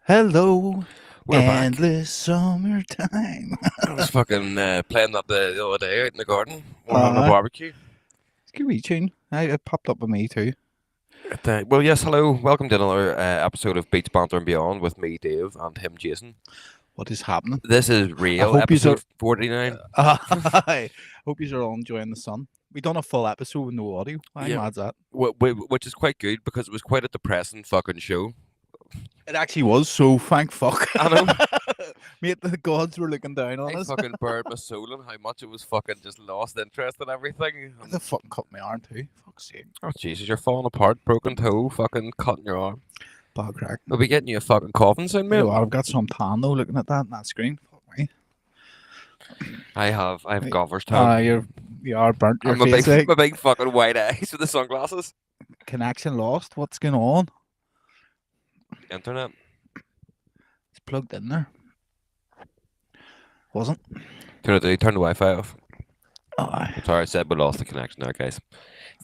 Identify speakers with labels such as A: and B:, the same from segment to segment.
A: Hello,
B: We're back.
A: endless summertime.
B: I was fucking playing that the other day out in the garden. We're having a
A: Uh,
B: barbecue.
A: it's a good wee tune. It popped up with me too.
B: Well, yes, hello. Welcome to another episode of Beats, Banter Beyond with me, Dave, and him, Jason.
A: What is happening?
B: This is
A: I
B: real,
A: hope you are.
B: episode 49.
A: I hope you are all enjoying the sun. We done a full episode with no audio. I'm
B: Yeah,
A: mad at that.
B: which is quite good because it was quite a depressing fucking show.
A: It actually was. So thank fuck,
B: I know.
A: mate. The gods were looking down on
B: I
A: us.
B: fucking burned my soul and how much it was fucking just lost interest in everything.
A: The fucking cut my arm too. Fuck's sake.
B: Oh, Jesus, you're falling apart, broken toe, fucking cutting your arm.
A: Bad crack.
B: We'll be getting you a fucking coffin soon,
A: You know
B: mate.
A: what? I've got some tan though. Looking at that on that screen. Fuck me.
B: I have Govers tan.
A: You are burnt. Your
B: I'm a
A: face
B: big,
A: like
B: my big fucking white eyes with the sunglasses.
A: connection lost. What's going on?
B: Internet.
A: It's plugged in there. Wasn't.
B: Turn the Wi-Fi off.
A: Oh,
B: Sorry, I said we lost the connection there, guys.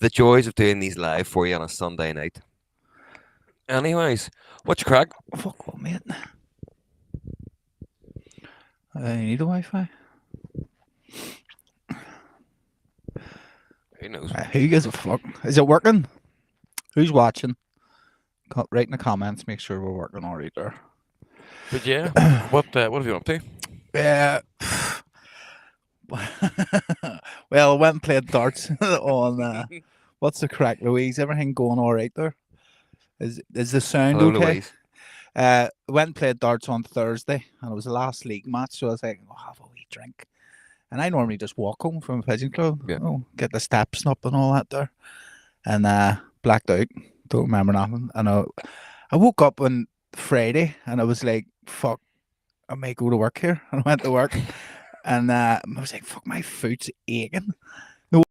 B: The joys of doing these live for you on a Sunday night. Anyways, what's your crack?
A: fuck what, mate. I need a Wi-Fi.
B: Who knows?
A: Who gives a fuck? Is it working? Who's watching? Write in the comments. Make sure we're working all right there.
B: But yeah, what have you been up to?
A: Yeah. Well, I went and played darts on. What's the crack, Louise? Everything going all right there? Is the sound
B: Hello,
A: okay?
B: Louise.
A: Went and played darts on Thursday, and it was the last league match. So I was like, "I'll have a wee drink." And I normally just walk home from a pigeon club,
B: Yeah.
A: Get the steps up and all that there. And blacked out. Don't remember nothing. And I woke up on Friday and I was like, fuck, I may go to work here. And I went to work and I was like, fuck, my foot's aching. No,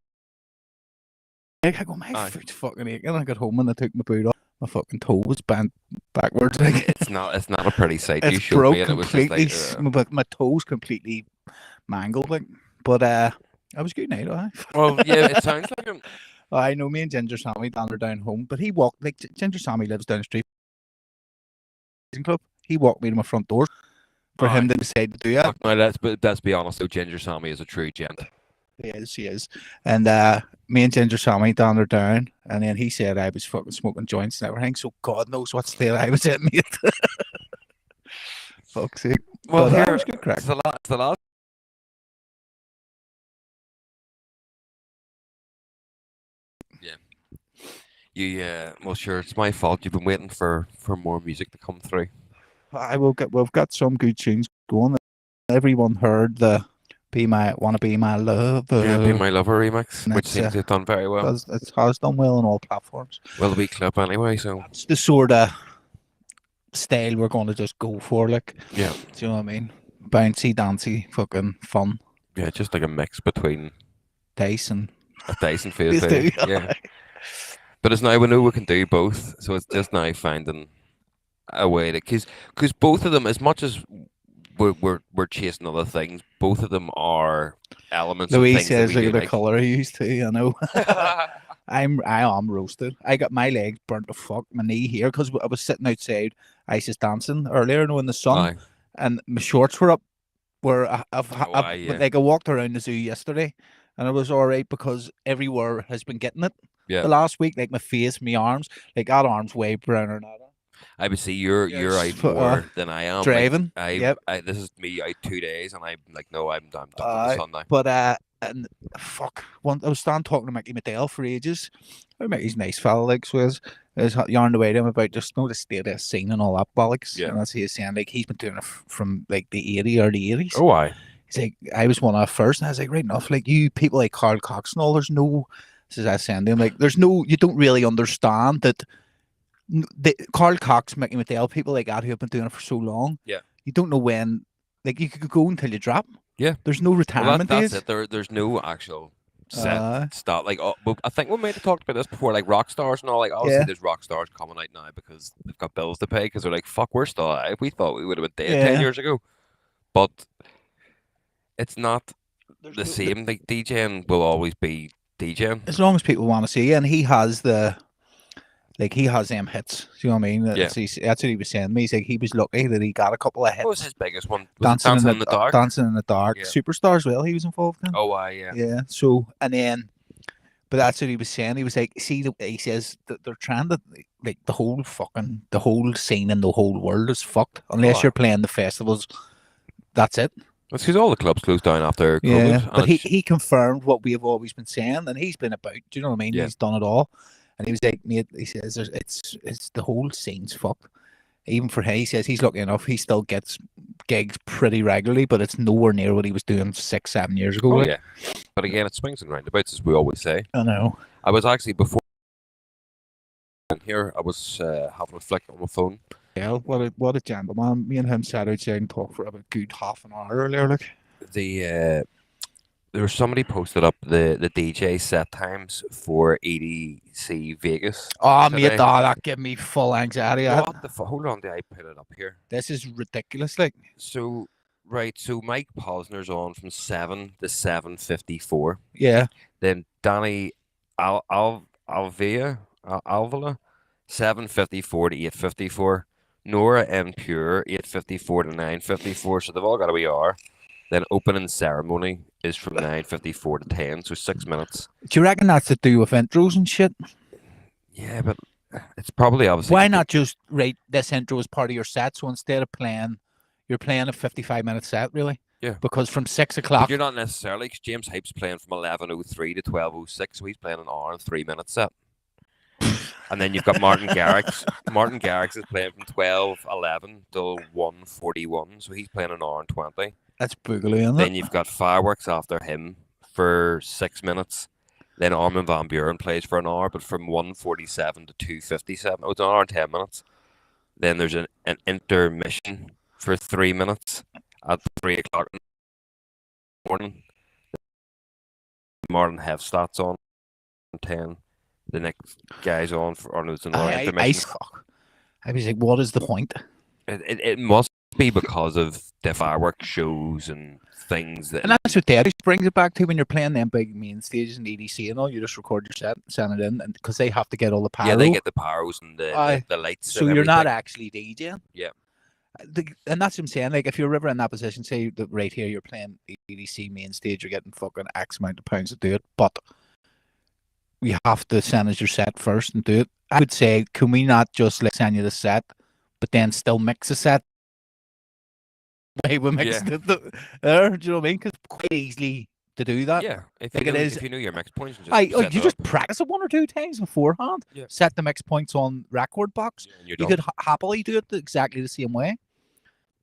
A: I go, my foot's fucking aching. I got home and I took my boot off. My fucking toe was bent backwards. Like,
B: It's not a pretty sight. You
A: it's
B: showed
A: broke
B: me, and it was just
A: completely.
B: like.
A: My toes completely mangled. Like, but I was good night.
B: Well, yeah, it sounds like him.
A: I know me and Ginger Sammy down home, but he walked like Ginger Sammy lives down the street club. He walked me to my front door for him to decide to do that.
B: No, let's be honest. Though, Ginger Sammy is a true gent.
A: He is. And me and Ginger Sammy down there down, and then he said I was fucking smoking joints and everything. So God knows what state I was in, mate. Fuck's sake.
B: Well,
A: But
B: here
A: was good crack.
B: it's the last. Yeah. Well, sure, it's my fault. You've been waiting for more music to come through.
A: We've got some good tunes going. Everyone heard the Wanna Be My Lover.
B: Yeah, Be My Lover remix,
A: And
B: which
A: it's,
B: seems to have done very well.
A: It has done well on all platforms.
B: Well, the wee clip anyway, so
A: It's the sort of style we're going to just go for, like,
B: yeah,
A: do you know what I mean? Bouncy, dancy, fucking fun.
B: yeah, just like a mix between
A: Dice and
B: a Dyson phase,
A: These two,
B: yeah. But it's now we know we can do both, so it's just now finding a way to because both of them, as much as we're chasing other things, both of them are elements of
A: Louise
B: things that
A: says,
B: we
A: look
B: do
A: at the
B: like.
A: colour I used to, I know. I am roasted. I got my legs burnt to fuck, my knee here, because I was sitting outside ISIS dancing earlier, in the sun,
B: Aye.
A: and my shorts were up. Where
B: Yeah.
A: like I walked around the zoo yesterday, and it was all right because everywhere has been getting it.
B: Yeah.
A: The last week, like my face, my arms, like that arm's way browner now.
B: I would say you're
A: Yes,
B: out more than I am.
A: driving.
B: Like,
A: Yep.
B: this is me out 2 days, and I'm like, no, I'm done with the sun now.
A: But and fuck, I was standing talking to Mickey Medell for ages. Oh, Mickey's a nice fella, like, so I was yarning away to him about just the state of the scene and all that bollocks.
B: Yeah.
A: And that's he was saying, like, he's been doing it from like the early 80s.
B: Oh, aye.
A: He's like, I was one of the first, and I was like, right enough, like, you people like Carl Cox and all, there's no, this is I saying to him, like, there's no, you don't really understand that Carl Cox, Mickey Medell, people like that who have been doing it for so long.
B: Yeah.
A: You don't know when, like, you could go until you drop.
B: Yeah.
A: There's no retirement
B: that's
A: age.
B: it. There's no actual set start. Like, I think we might have talked about this before, like rock stars and all. Like, obviously, there's rock stars coming out now because they've got bills to pay. Because they're like, fuck, we're still alive. We thought we would have been dead 10 years ago, but it's not the same. Like, DJing will always be DJing
A: as long as people want to see, and he has the Like he has them hits. Do you know what I mean? That's what he was saying to me. He's like he was lucky that he got a couple of hits.
B: What was his biggest one? Was Dancing in the Dark?
A: Dancing in the Dark.
B: Yeah.
A: Superstar as well. He was involved in.
B: Oh, yeah.
A: Yeah. So and then, but that's what he was saying. He was like, see, he says that they're trying to like the whole scene in the whole world is fucked unless you're playing the festivals. That's it.
B: That's because all the clubs closed down after COVID.
A: Yeah, but he confirmed what we have always been saying, and he's been about. Do you know what I mean?
B: Yeah.
A: He's done it all, and he was like, mate, he says it's the whole scene's fucked. Even for him, he says he's lucky enough. He still gets gigs pretty regularly, but it's nowhere near what he was doing 6-7 years ago.
B: Oh, like. Yeah, but again, it swings and roundabouts, as we always say.
A: I know.
B: I was actually before here. I was having a flick on my phone.
A: Yeah, what a gentleman. Me and him sat outside and talked for about a good half an hour earlier. Like
B: there was somebody posted up the DJ set times for EDC Vegas.
A: Oh, today. Mate, that gave me full anxiety.
B: What the fuck? Hold on, I put it up here.
A: This is ridiculous. Like
B: so Mike Posner's on from 7 to 7:54.
A: Yeah.
B: Then Danny Alvala 7:54 to 8:54. Nora and Pure 8:54 to 9:54. So they've all got a wee hour. Then opening ceremony is from 9:54 to 10, so 6 minutes.
A: Do you reckon that's to do with intros and shit?
B: Yeah, but it's probably obviously.
A: Why not just rate this intro as part of your set? So instead of you're playing a 55-minute set, really?
B: Yeah.
A: Because from 6 o'clock.
B: But you're not necessarily, because James Hype's playing from 11:03 to 12:06, so he's playing an hour and 3 minute set. And then you've got Martin Garrix. Martin Garrix is playing from 12:11 till 1:41, so he's playing an hour and 20.
A: That's boogaloo, isn't it?
B: Then you've got Fireworks after him for 6 minutes. Then Armin van Buuren plays for an hour, but from 1:47 to 2:57. Oh, it's an hour and 10 minutes. Then there's an intermission for 3 minutes at 3 o'clock in the morning. Martin Hefstadt's on 10. The next guy's on for there's another intermission.
A: I was like, what is the point?
B: It must be because of the fireworks shows and things that.
A: And that's what Daddy brings it back to when you're playing them big main stages and EDC and all. You just record your set, send it in, and because they have to get all the pyro.
B: Yeah, they get the pyros and the lights.
A: So you're not actually DJing.
B: Yeah.
A: And that's what I'm saying. Like, if you're ever in that position, say that right here you're playing EDC main stage, you're getting fucking X amount of pounds to do it, but you have to send us your set first and do it. I would say, can we not just send you the set, but then still mix a set? Way we mixed it there. Do you know what I mean? Because quite easily to do that.
B: Yeah, if you know your mix points,
A: and you just practice it 1 or 2 times beforehand.
B: Yeah.
A: Set the mix points on record box.
B: Yeah,
A: you could happily do it exactly the same way.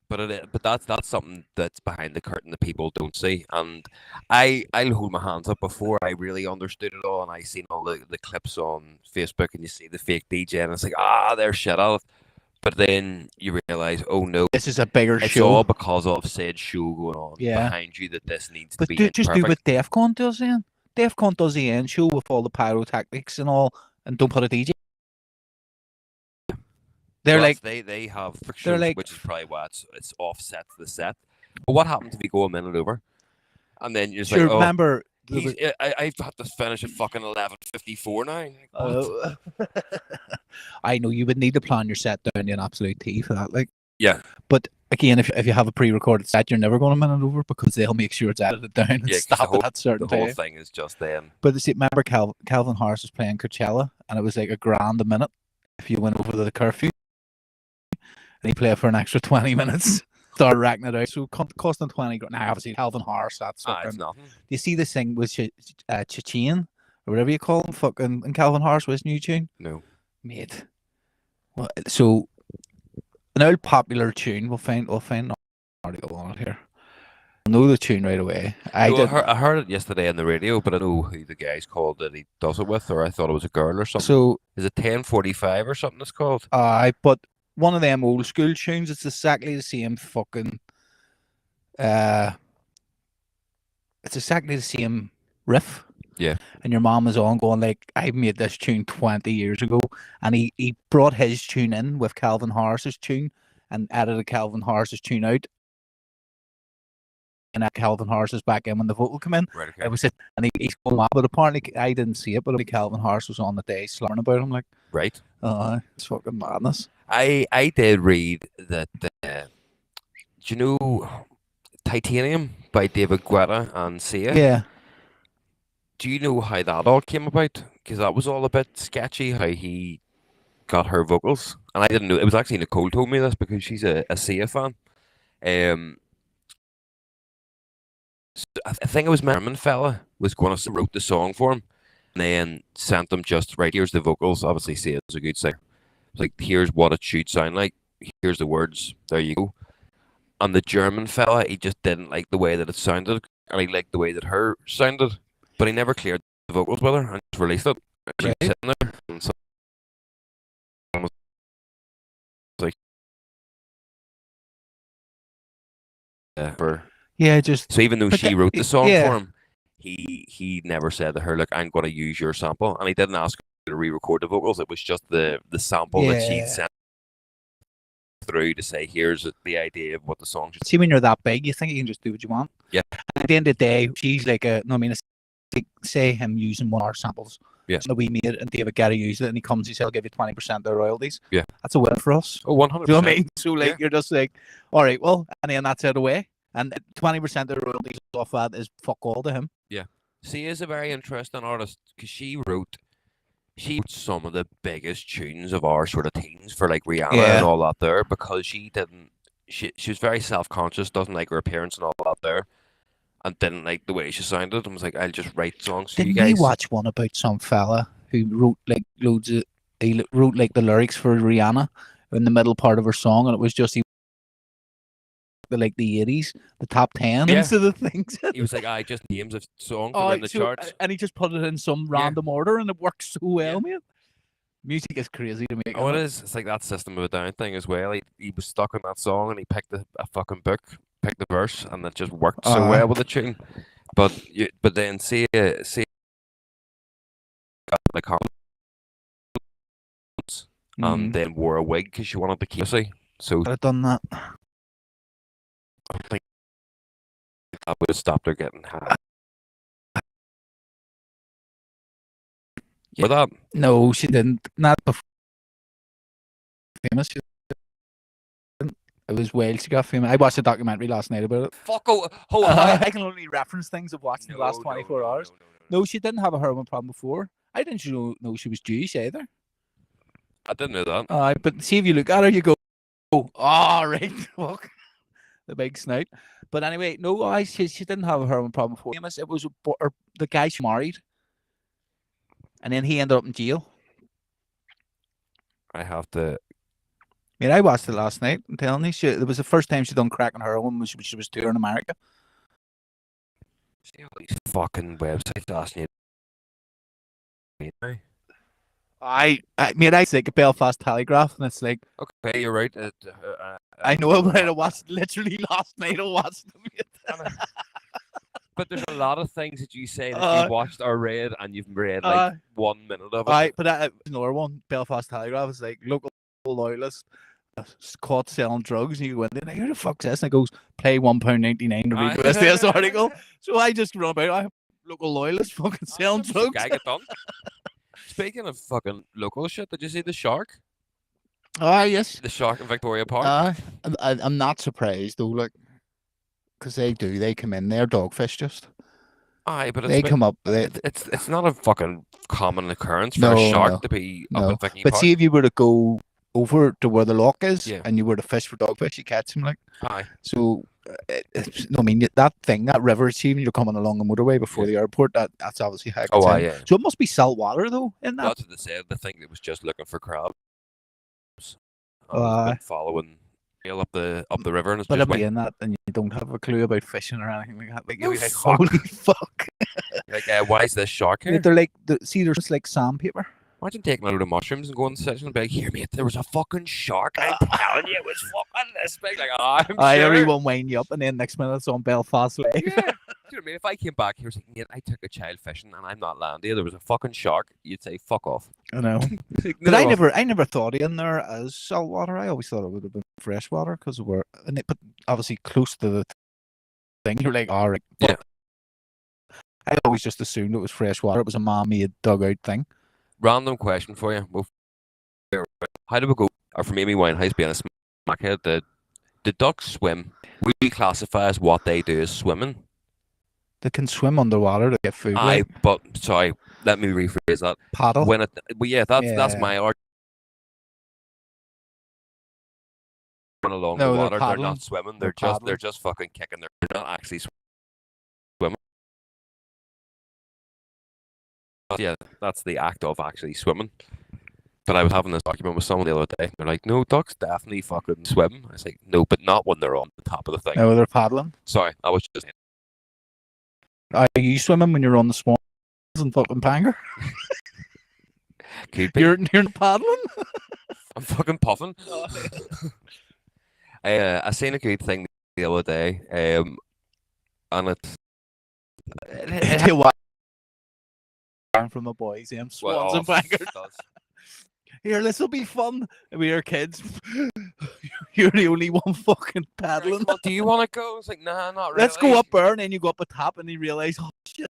B: But that's something that's behind the curtain that people don't see, and I'll hold my hands up before I really understood it all, and I seen all the clips on Facebook, and you see the fake DJ, and it's like they're shit out. But then you realize, oh no,
A: this is a bigger
B: it's
A: show. It's
B: all because of said show going on behind you that this needs to be.
A: But just do what DEF CON does then. DEF CON does the end show with all the pyrotechnics and all, and don't put a DJ. They're like
B: they have fixtures, which is probably why it's offset to the set. But what happens if you go a minute over, and then you're just like,
A: remember,
B: I've had to finish at fucking 11:54 now.
A: I know you would need to plan your set down to an absolute T for that, like.
B: Yeah.
A: But again, if you have a pre-recorded set, you're never going a minute over because they'll make sure it's edited down and stop at that certain time.
B: The whole thing is just them.
A: But see, remember Calvin Harris was playing Coachella, and it was like $1,000 a minute if you went over the curfew. And he played for an extra 20 minutes. Started racking it out. So costing 20 grand. Now, obviously, Calvin Harris, that's
B: it's nothing. Do
A: you see this thing with Chichin, or whatever you call him, fucking, and Calvin Harris with his new tune?
B: No.
A: Mate. Well, so, an old popular tune, we'll find an article on it here. I know the tune right away. I
B: heard it yesterday on the radio, but I know who the guy's called that he does it with, or I thought it was a girl or something. So, is it 10:45 or something it's called?
A: But one of them old school tunes, it's exactly the same fucking it's exactly the same riff.
B: Yeah.
A: And your mom is on going like, I made this tune 20 years ago, and he brought his tune in with Calvin Harris's tune and edited Calvin Harris's tune out Calvin Harris is back in when the vocal came in.
B: Right.
A: It
B: Okay.
A: was it, and he's going mad. But apparently, I didn't see it. But Calvin Harris was on the day slamming about him like,
B: Right.
A: it's fucking madness.
B: I did read that. Do you know Titanium by David Guetta and Sia?
A: Yeah.
B: Do you know how that all came about? Because that was all a bit sketchy. How he got her vocals, and I didn't know. It was actually Nicole told me this because she's a Sia fan. I think it was Merman fella was going to wrote the song for him, and then sent them just right. Here's the vocals. Obviously, Sia is a good singer. It's like here's what it should sound like. Here's the words. There you go. And the German fella, he just didn't like the way that it sounded, and he liked the way that her sounded, but he never cleared the vocals with her and just released it. She was sitting there, and someone was like,
A: Just
B: so even though she wrote the song
A: yeah.
B: for him, he never said to her, "Look, I'm going to use your sample," and he didn't ask her to re-record the vocals. It was just the sample that she sent through to say, "Here's the idea of what the song should."
A: See, when you're that big, you think you can just do what you want.
B: Yeah.
A: And at the end of the day, she's like say him using one of our samples.
B: Yeah.
A: So we made it, and David Guetta used it, and he comes, he said, "I'll give you 20% of the royalties."
B: Yeah.
A: That's a win for us.
B: Oh, 100%.
A: Do you know what I mean? So like, you're just like, all right, well, and then that's it away. And 20% of the royalties off that is fuck all to him.
B: Yeah. She is a very interesting artist because she wrote some of the biggest tunes of our sort of teens for like Rihanna and all that there, because she was very self-conscious, doesn't like her appearance and all that there, and didn't like the way she sounded, and was like, I'll just write songs for you guys.
A: Didn't you watch one about some fella who wrote like he wrote like the lyrics for Rihanna in the middle part of her song, and it was just like the 80s, the top 10 of the things.
B: He was like, I just names of songs that were in the charts.
A: And he just put it in some random order, and it works so well, mate. Music is crazy to make.
B: Oh, it is. It's like that System of a Down thing as well. He was stuck on that song, and he picked a fucking book, picked the verse, and it just worked so well with the tune. But then see got like confidence, and then wore a wig because she wanted to keep it. So
A: I'd have done that.
B: I think that would have stopped her getting high. Yeah, that.
A: No, she didn't. Not before famous. She didn't. It was Wales she got famous. I watched a documentary last night about it.
B: Fuck!
A: I can only reference things I've watched in the last 24 hours. No, she didn't have a heroin problem before. I didn't know she was Jewish either.
B: I didn't know that.
A: But see, if you look at her, you go, oh, right, fuck. The big snout. But anyway, no, she didn't have a heroin problem before. It was the guy she married, and then he ended up in jail.
B: I have to.
A: I mean, I watched it last night. I'm telling you, it was the first time she done crack on heroin when she was touring America.
B: See all these fucking websites asking you.
A: I mean, I think a Belfast Telegraph, and it's like,
B: okay, you're right.
A: I know about it. I watched literally last night. I watched them.
B: But there's a lot of things that you say that you watched or read, and you've read like 1 minute of it.
A: But another one, Belfast Telegraph, is like local loyalist caught selling drugs, and you go in there, like, who the fuck's this? And it goes, pay £1.99 to read this article. So I just run about, I have local loyalists fucking selling drugs.
B: Guy get done. Speaking of fucking local shit, did you see the shark?
A: Yes.
B: The shark in Victoria Park.
A: I'm not surprised though, like, because they come in, they're dogfish just.
B: But
A: they come up.
B: It's not a fucking common occurrence for a shark to be up in Vicky Park.
A: But see, if you were to go over to where the lock is, and you were to fish for dogfish, you catch them, like. So, I mean, that river, even you're coming along the motorway before the airport, that's obviously how.
B: Yeah.
A: So it must be salt water though in that.
B: That's what they said. The thing that was just looking for crabs. Been following up the river, and it's
A: but
B: just
A: in that, and you don't have a clue about fishing or anything like that. Like, you'll be like, holy fuck!
B: Like, why is this shark here?
A: They're like, there's like sandpaper.
B: Imagine taking a load of mushrooms and going to the session and be like, here, mate, there was a fucking shark. I'm telling you, it was fucking this big. Like, I'm sure.
A: Everyone wind you up, and then next minute it's on Belfast Lake.
B: Yeah. Do you know what I mean? If I came back here, was like, mate, I took a child fishing, and I'm not landing. There was a fucking shark. You'd say, fuck off.
A: I know.
B: Like,
A: but I never thought in there as salt water. I always thought it would have been fresh water because but obviously close to the thing. You're like, all right.
B: Yeah.
A: But I always just assumed it was fresh water. It was a man-made dugout thing.
B: Random question for you. How do we go? Or from Amy Winehouse being a smackhead, the ducks swim. We classify as what they do as swimming.
A: They can swim underwater to get food.
B: Aye,
A: Like
B: but sorry, let me rephrase that.
A: paddle.
B: When it, well, yeah, that's
A: Yeah.
B: my argument. Along
A: No,
B: the
A: they're
B: water, they're
A: paddling.
B: not swimming.
A: They're
B: They're
A: paddling.
B: just fucking kicking. They're not actually swimming. Yeah, that's the act of actually swimming. But I was having this argument with someone the other day. They're like, "No, ducks definitely fucking swim." I was like, "No, but not when they're on the top of the thing."
A: No, they're paddling.
B: Sorry, I was just
A: Are you swimming when you're on the swans and fucking Panger?
B: could be.
A: You're paddling.
B: I'm fucking puffing. I seen a good thing the other day, and
A: Tell you what, from the boys, swans
B: well,
A: and Panger.
B: it does.
A: Here, this will be fun. We are kids. You're the only one fucking paddling.
B: Right, well, do you want to go? It's like, nah, not really.
A: Let's go up there, and then you go up a top, and you realize, oh shit,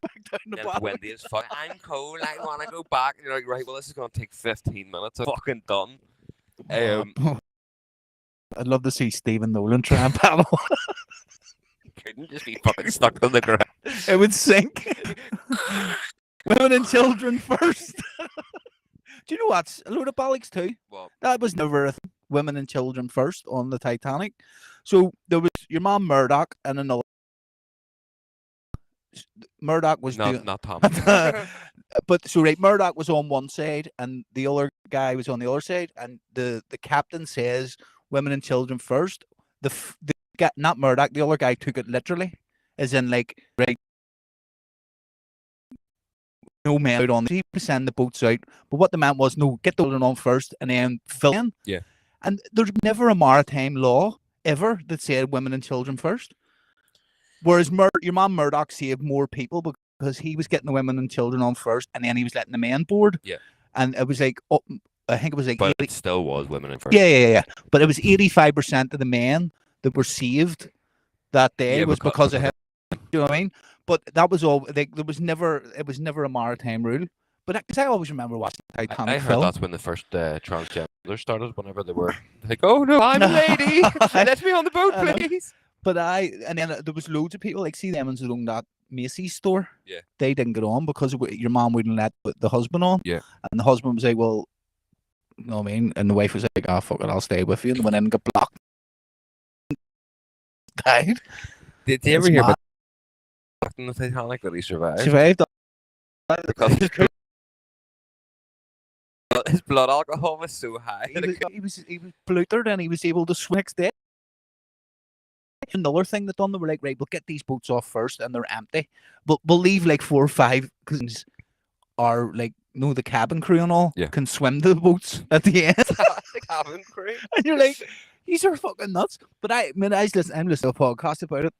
A: back down the
B: And it's
A: bottom.
B: windy as fuck. I'm cold. I want to go back. And you're like, right, well, this is going to take 15 minutes. I'm fucking done.
A: I'd love to see Stephen Nolan try and paddle.
B: Couldn't just be fucking stuck on the ground.
A: It would sink. Women and children first. Do you know what's a load of bollocks too?
B: Well,
A: That was never a thing. Women and children first on the Titanic. So there was your mom Murdoch and another. Murdoch was doing.
B: not Tom.
A: But so right, Murdoch was on one side and the other guy was on the other side, and the captain says women and children first. The guy, not Murdoch, the other guy took it literally, as in like right. No men out on the send the boats out, but what the meant was no, get the children on first and then fill in.
B: Yeah.
A: And there's never a maritime law ever that said women and children first. Whereas your mom Murdoch saved more people because he was getting the women and children on first, and then he was letting the men board.
B: Yeah.
A: And it was like, I think it was like,
B: but it still was women in first.
A: Yeah. But it was 85% of the men that were saved that day was because of him. Do you know what I mean? But that was all. Like, it was never a maritime rule. But because I always remember watching the Titanic
B: I heard
A: film.
B: that's when the first transgender started. Whenever they were like, "Oh no, I'm a lady. Let me on the boat, please."
A: But and then there was loads of people like see them who owned that Macy's store.
B: Yeah.
A: They didn't get on because your mom wouldn't let the husband on.
B: Yeah.
A: And the husband was like, "Well, you know what I mean?" And the wife was like, "Oh fuck it, I'll stay with you." And went in and got blocked. Died.
B: Did you ever hear about in the Titanic that he survived?
A: Survived.
B: Because his blood alcohol was so high.
A: He was polluted and he was able to swim next day. Another thing that done, they were like, right, we'll get these boats off first and they're empty, but we'll leave like 4 or 5 because are like the cabin crew and all can swim to the boats at the end.
B: The cabin crew,
A: and you're like, these are fucking nuts. But I'm listening to a podcast about it,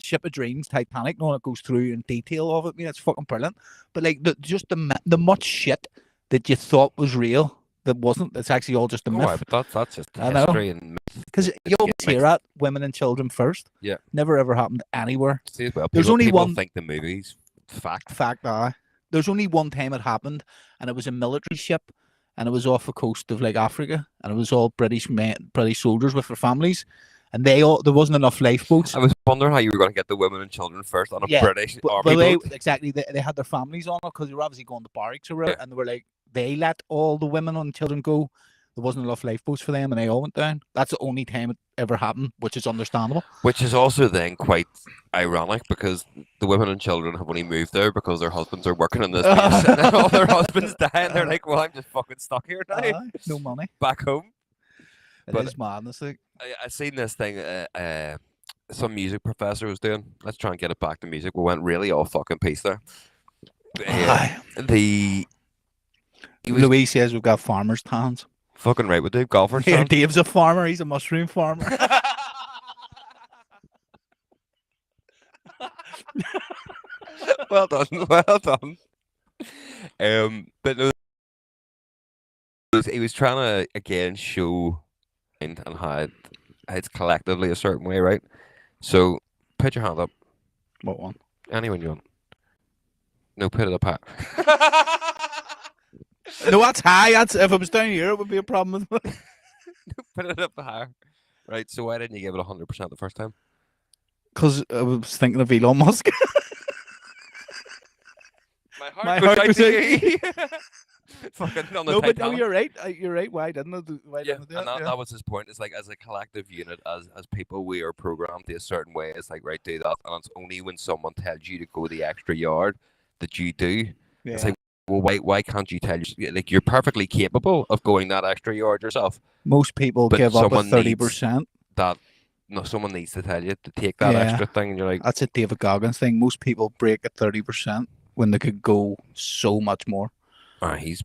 A: Ship of Dreams, Titanic, and all it goes through in detail of it. I mean, it's fucking brilliant. But like the much shit that you thought was real that wasn't. It's actually all just a myth.
B: Right, but that's just history and
A: because you always hear that women and children first.
B: Yeah,
A: never ever happened anywhere.
B: See, well,
A: there's only one.
B: Think the movies fact.
A: There's only one time it happened, and it was a military ship, and it was off the coast of like Africa, and it was all British soldiers with their families, and there wasn't enough lifeboats.
B: I was wondering how you were going to get the women and children first on a British army boat.
A: Exactly, they had their families on it because they were obviously going to barracks or whatever, and they were like, they let all the women and children go. There wasn't enough lifeboats for them, and they all went down. That's the only time it ever happened, which is understandable.
B: Which is also then quite ironic because the women and children have only moved there because their husbands are working in this base, and then all their husbands die, and they're like, "Well, I'm just fucking stuck here now,
A: no money,
B: back home."
A: It is madness. Like,
B: I seen this thing. Some music professor was doing. Let's try and get it back to music. We went really all fucking piece there.
A: Louise says we've got farmers' towns.
B: Fucking right, we do. Golfers.
A: Here, Dave's a farmer. He's a mushroom farmer.
B: Well done. Well done. But no, he was trying to again show and how it's collectively a certain way, right? So put your hand up.
A: What one?
B: Anyone you want. No, put it up high.
A: No, that's high. That's if it was down here, it would be a problem.
B: Put it up higher. Right. So why didn't you give it 100% the first time?
A: Because I was thinking of Elon Musk.
B: My heart goes out to you. Fucking on the
A: No, but no,
B: Titanic.
A: you're right. You're right. Why didn't I do? Why
B: Yeah,
A: didn't I do
B: and
A: it?
B: that was his point. It's like as a collective unit, as people, we are programmed a certain way. It's like, right, do that, and it's only when someone tells you to go the extra yard that you do.
A: Yeah.
B: It's like, well, why can't you tell like you're perfectly capable of going that extra yard yourself?
A: Most people
B: But
A: give up at
B: someone
A: 30%.
B: That no, someone needs to tell you to take that extra thing, and you're like,
A: that's a David Goggins thing. Most people break at 30% when they could go so much more.
B: He's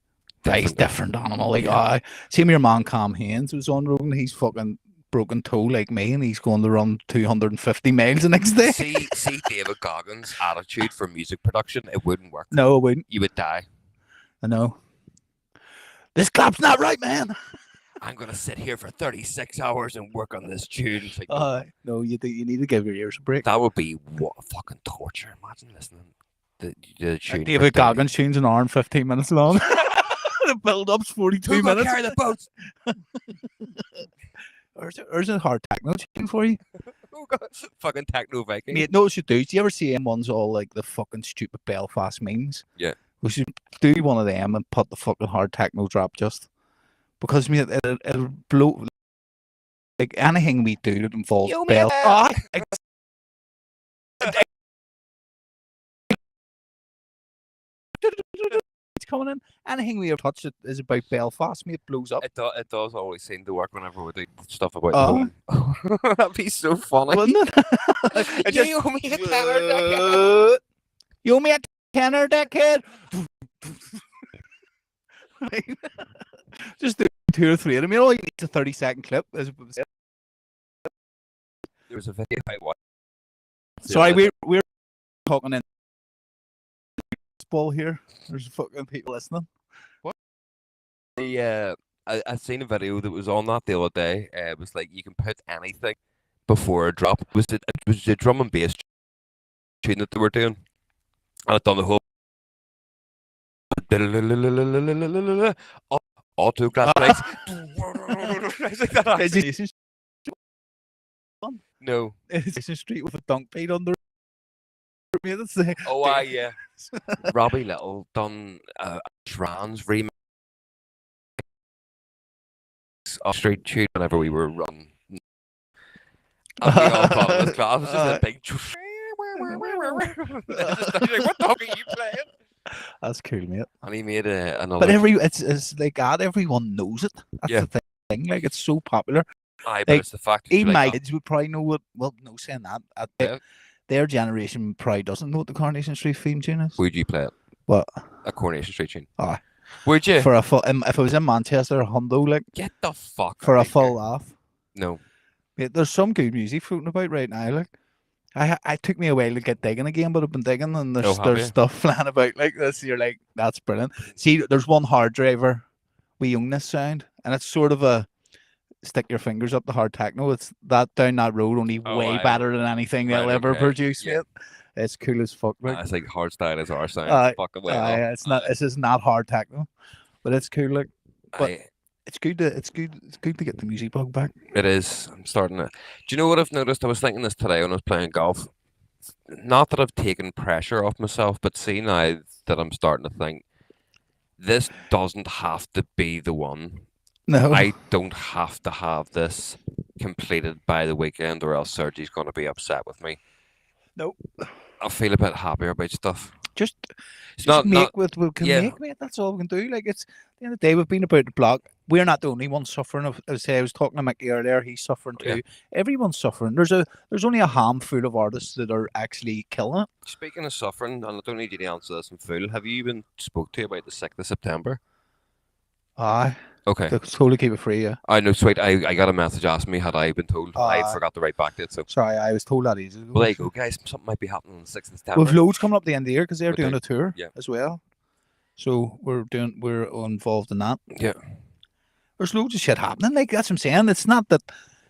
A: different animal. Like, see your man Cam Haynes was on road and he's fucking broken toe like me, and he's going to run 250 miles the next day.
B: See David Goggins' attitude for music production, it wouldn't work.
A: No, it wouldn't.
B: You would die.
A: I know. This clap's not right, man.
B: I'm gonna sit here for 36 hours and work on this tune. Like,
A: no, you need to give your ears a break.
B: That would be what fucking torture. Imagine listening to the tune.
A: David Goggins tune's an hour and 15 minutes long. The build-up's 42 minutes.
B: Carry the boats.
A: There's a hard techno tune for you.
B: Fucking techno Viking.
A: Mate, no, we should do. Do you ever see them ones all like the fucking stupid Belfast memes?
B: Yeah.
A: We should do one of them and put the fucking hard techno drop just. Because mate, it'll blow. Like anything we do that involves Belfast. It's coming in. Anything we have touched that is about Belfast, mate, blows up.
B: It does always seem to work whenever we do stuff about home. That'd be so funny.
A: Wouldn't it?
B: You owe me a tenner, dickhead.
A: You owe me a tenner, dickhead. Just do 2 or 3 of them. You know, you need a 30-second clip.
B: There was a video about what.
A: Sorry, we're talking in ball here. There's fucking people listening.
B: What? I seen a video that was on that the other day. It was like you can put anything before a drop. It was the drum and bass tune that they were doing, and it done the whole auto class breaks. No,
A: it's a street with a dunk beat under.
B: Oh, yeah. Robbie Little done a trans remix of Street Tune whenever we were running. And we all thought it was class. It was just a big. What dog are you playing?
A: That's cool, mate.
B: And he made another.
A: But it's like that. Everyone knows it. That's the thing. Like it's so popular.
B: Aye, but it's the fact that
A: even my kids would probably know what. Well, no, saying that. Their generation probably doesn't know what the Coronation Street theme tune is.
B: Would you play it?
A: What?
B: A Coronation Street tune?
A: Aye.
B: Would you?
A: For a full, if I was in Manchester, Hundo, like.
B: Get the fuck.
A: For a full laugh.
B: No.
A: Mate, there's some good music floating about right now. Like, I took me a while to get digging again, but I've been digging, and there's stuff flying about like this. You're like, that's brilliant. See, there's one hard driver. We own this sound, and it's sort of a. Stick your fingers up the hard techno. It's that down that road only way better than anything they'll ever produce. Yeah. It's cool as fuck. Like.
B: It's like hard style is our sound. Fuck away.
A: It's not. This is not hard techno, but it's cool. Like, but it's good to get the music bug back.
B: It is. I'm starting to. Do you know what I've noticed? I was thinking this today when I was playing golf. Not that I've taken pressure off myself, but see now that I'm starting to think this doesn't have to be the one.
A: No.
B: I don't have to have this completed by the weekend or else Sergie's going to be upset with me.
A: Nope.
B: I'll feel a bit happier about stuff.
A: Just make what we can make, mate. That's all we can do. Like, it's at the end of the day, we've been about the block. We're not the only ones suffering. I was talking to Mickey earlier. He's suffering too. Yeah. Everyone's suffering. There's only a handful of artists that are actually killing it.
B: Speaking of suffering, and I don't need you to answer this in full, have you even spoke to about the 6th of September?
A: Aye.
B: Okay.
A: Totally keep it free, yeah.
B: I know, sweet. I got a message asking me had I been told. I forgot to write back to it. So
A: sorry, I was told that ages ago.
B: Well, there you go, guys. Something might be happening on the 6th of September.
A: We've loads coming up at the end of the year because they're doing a tour as well. So we're involved in that.
B: Yeah.
A: There's loads of shit happening. Like that's what I'm saying. It's not that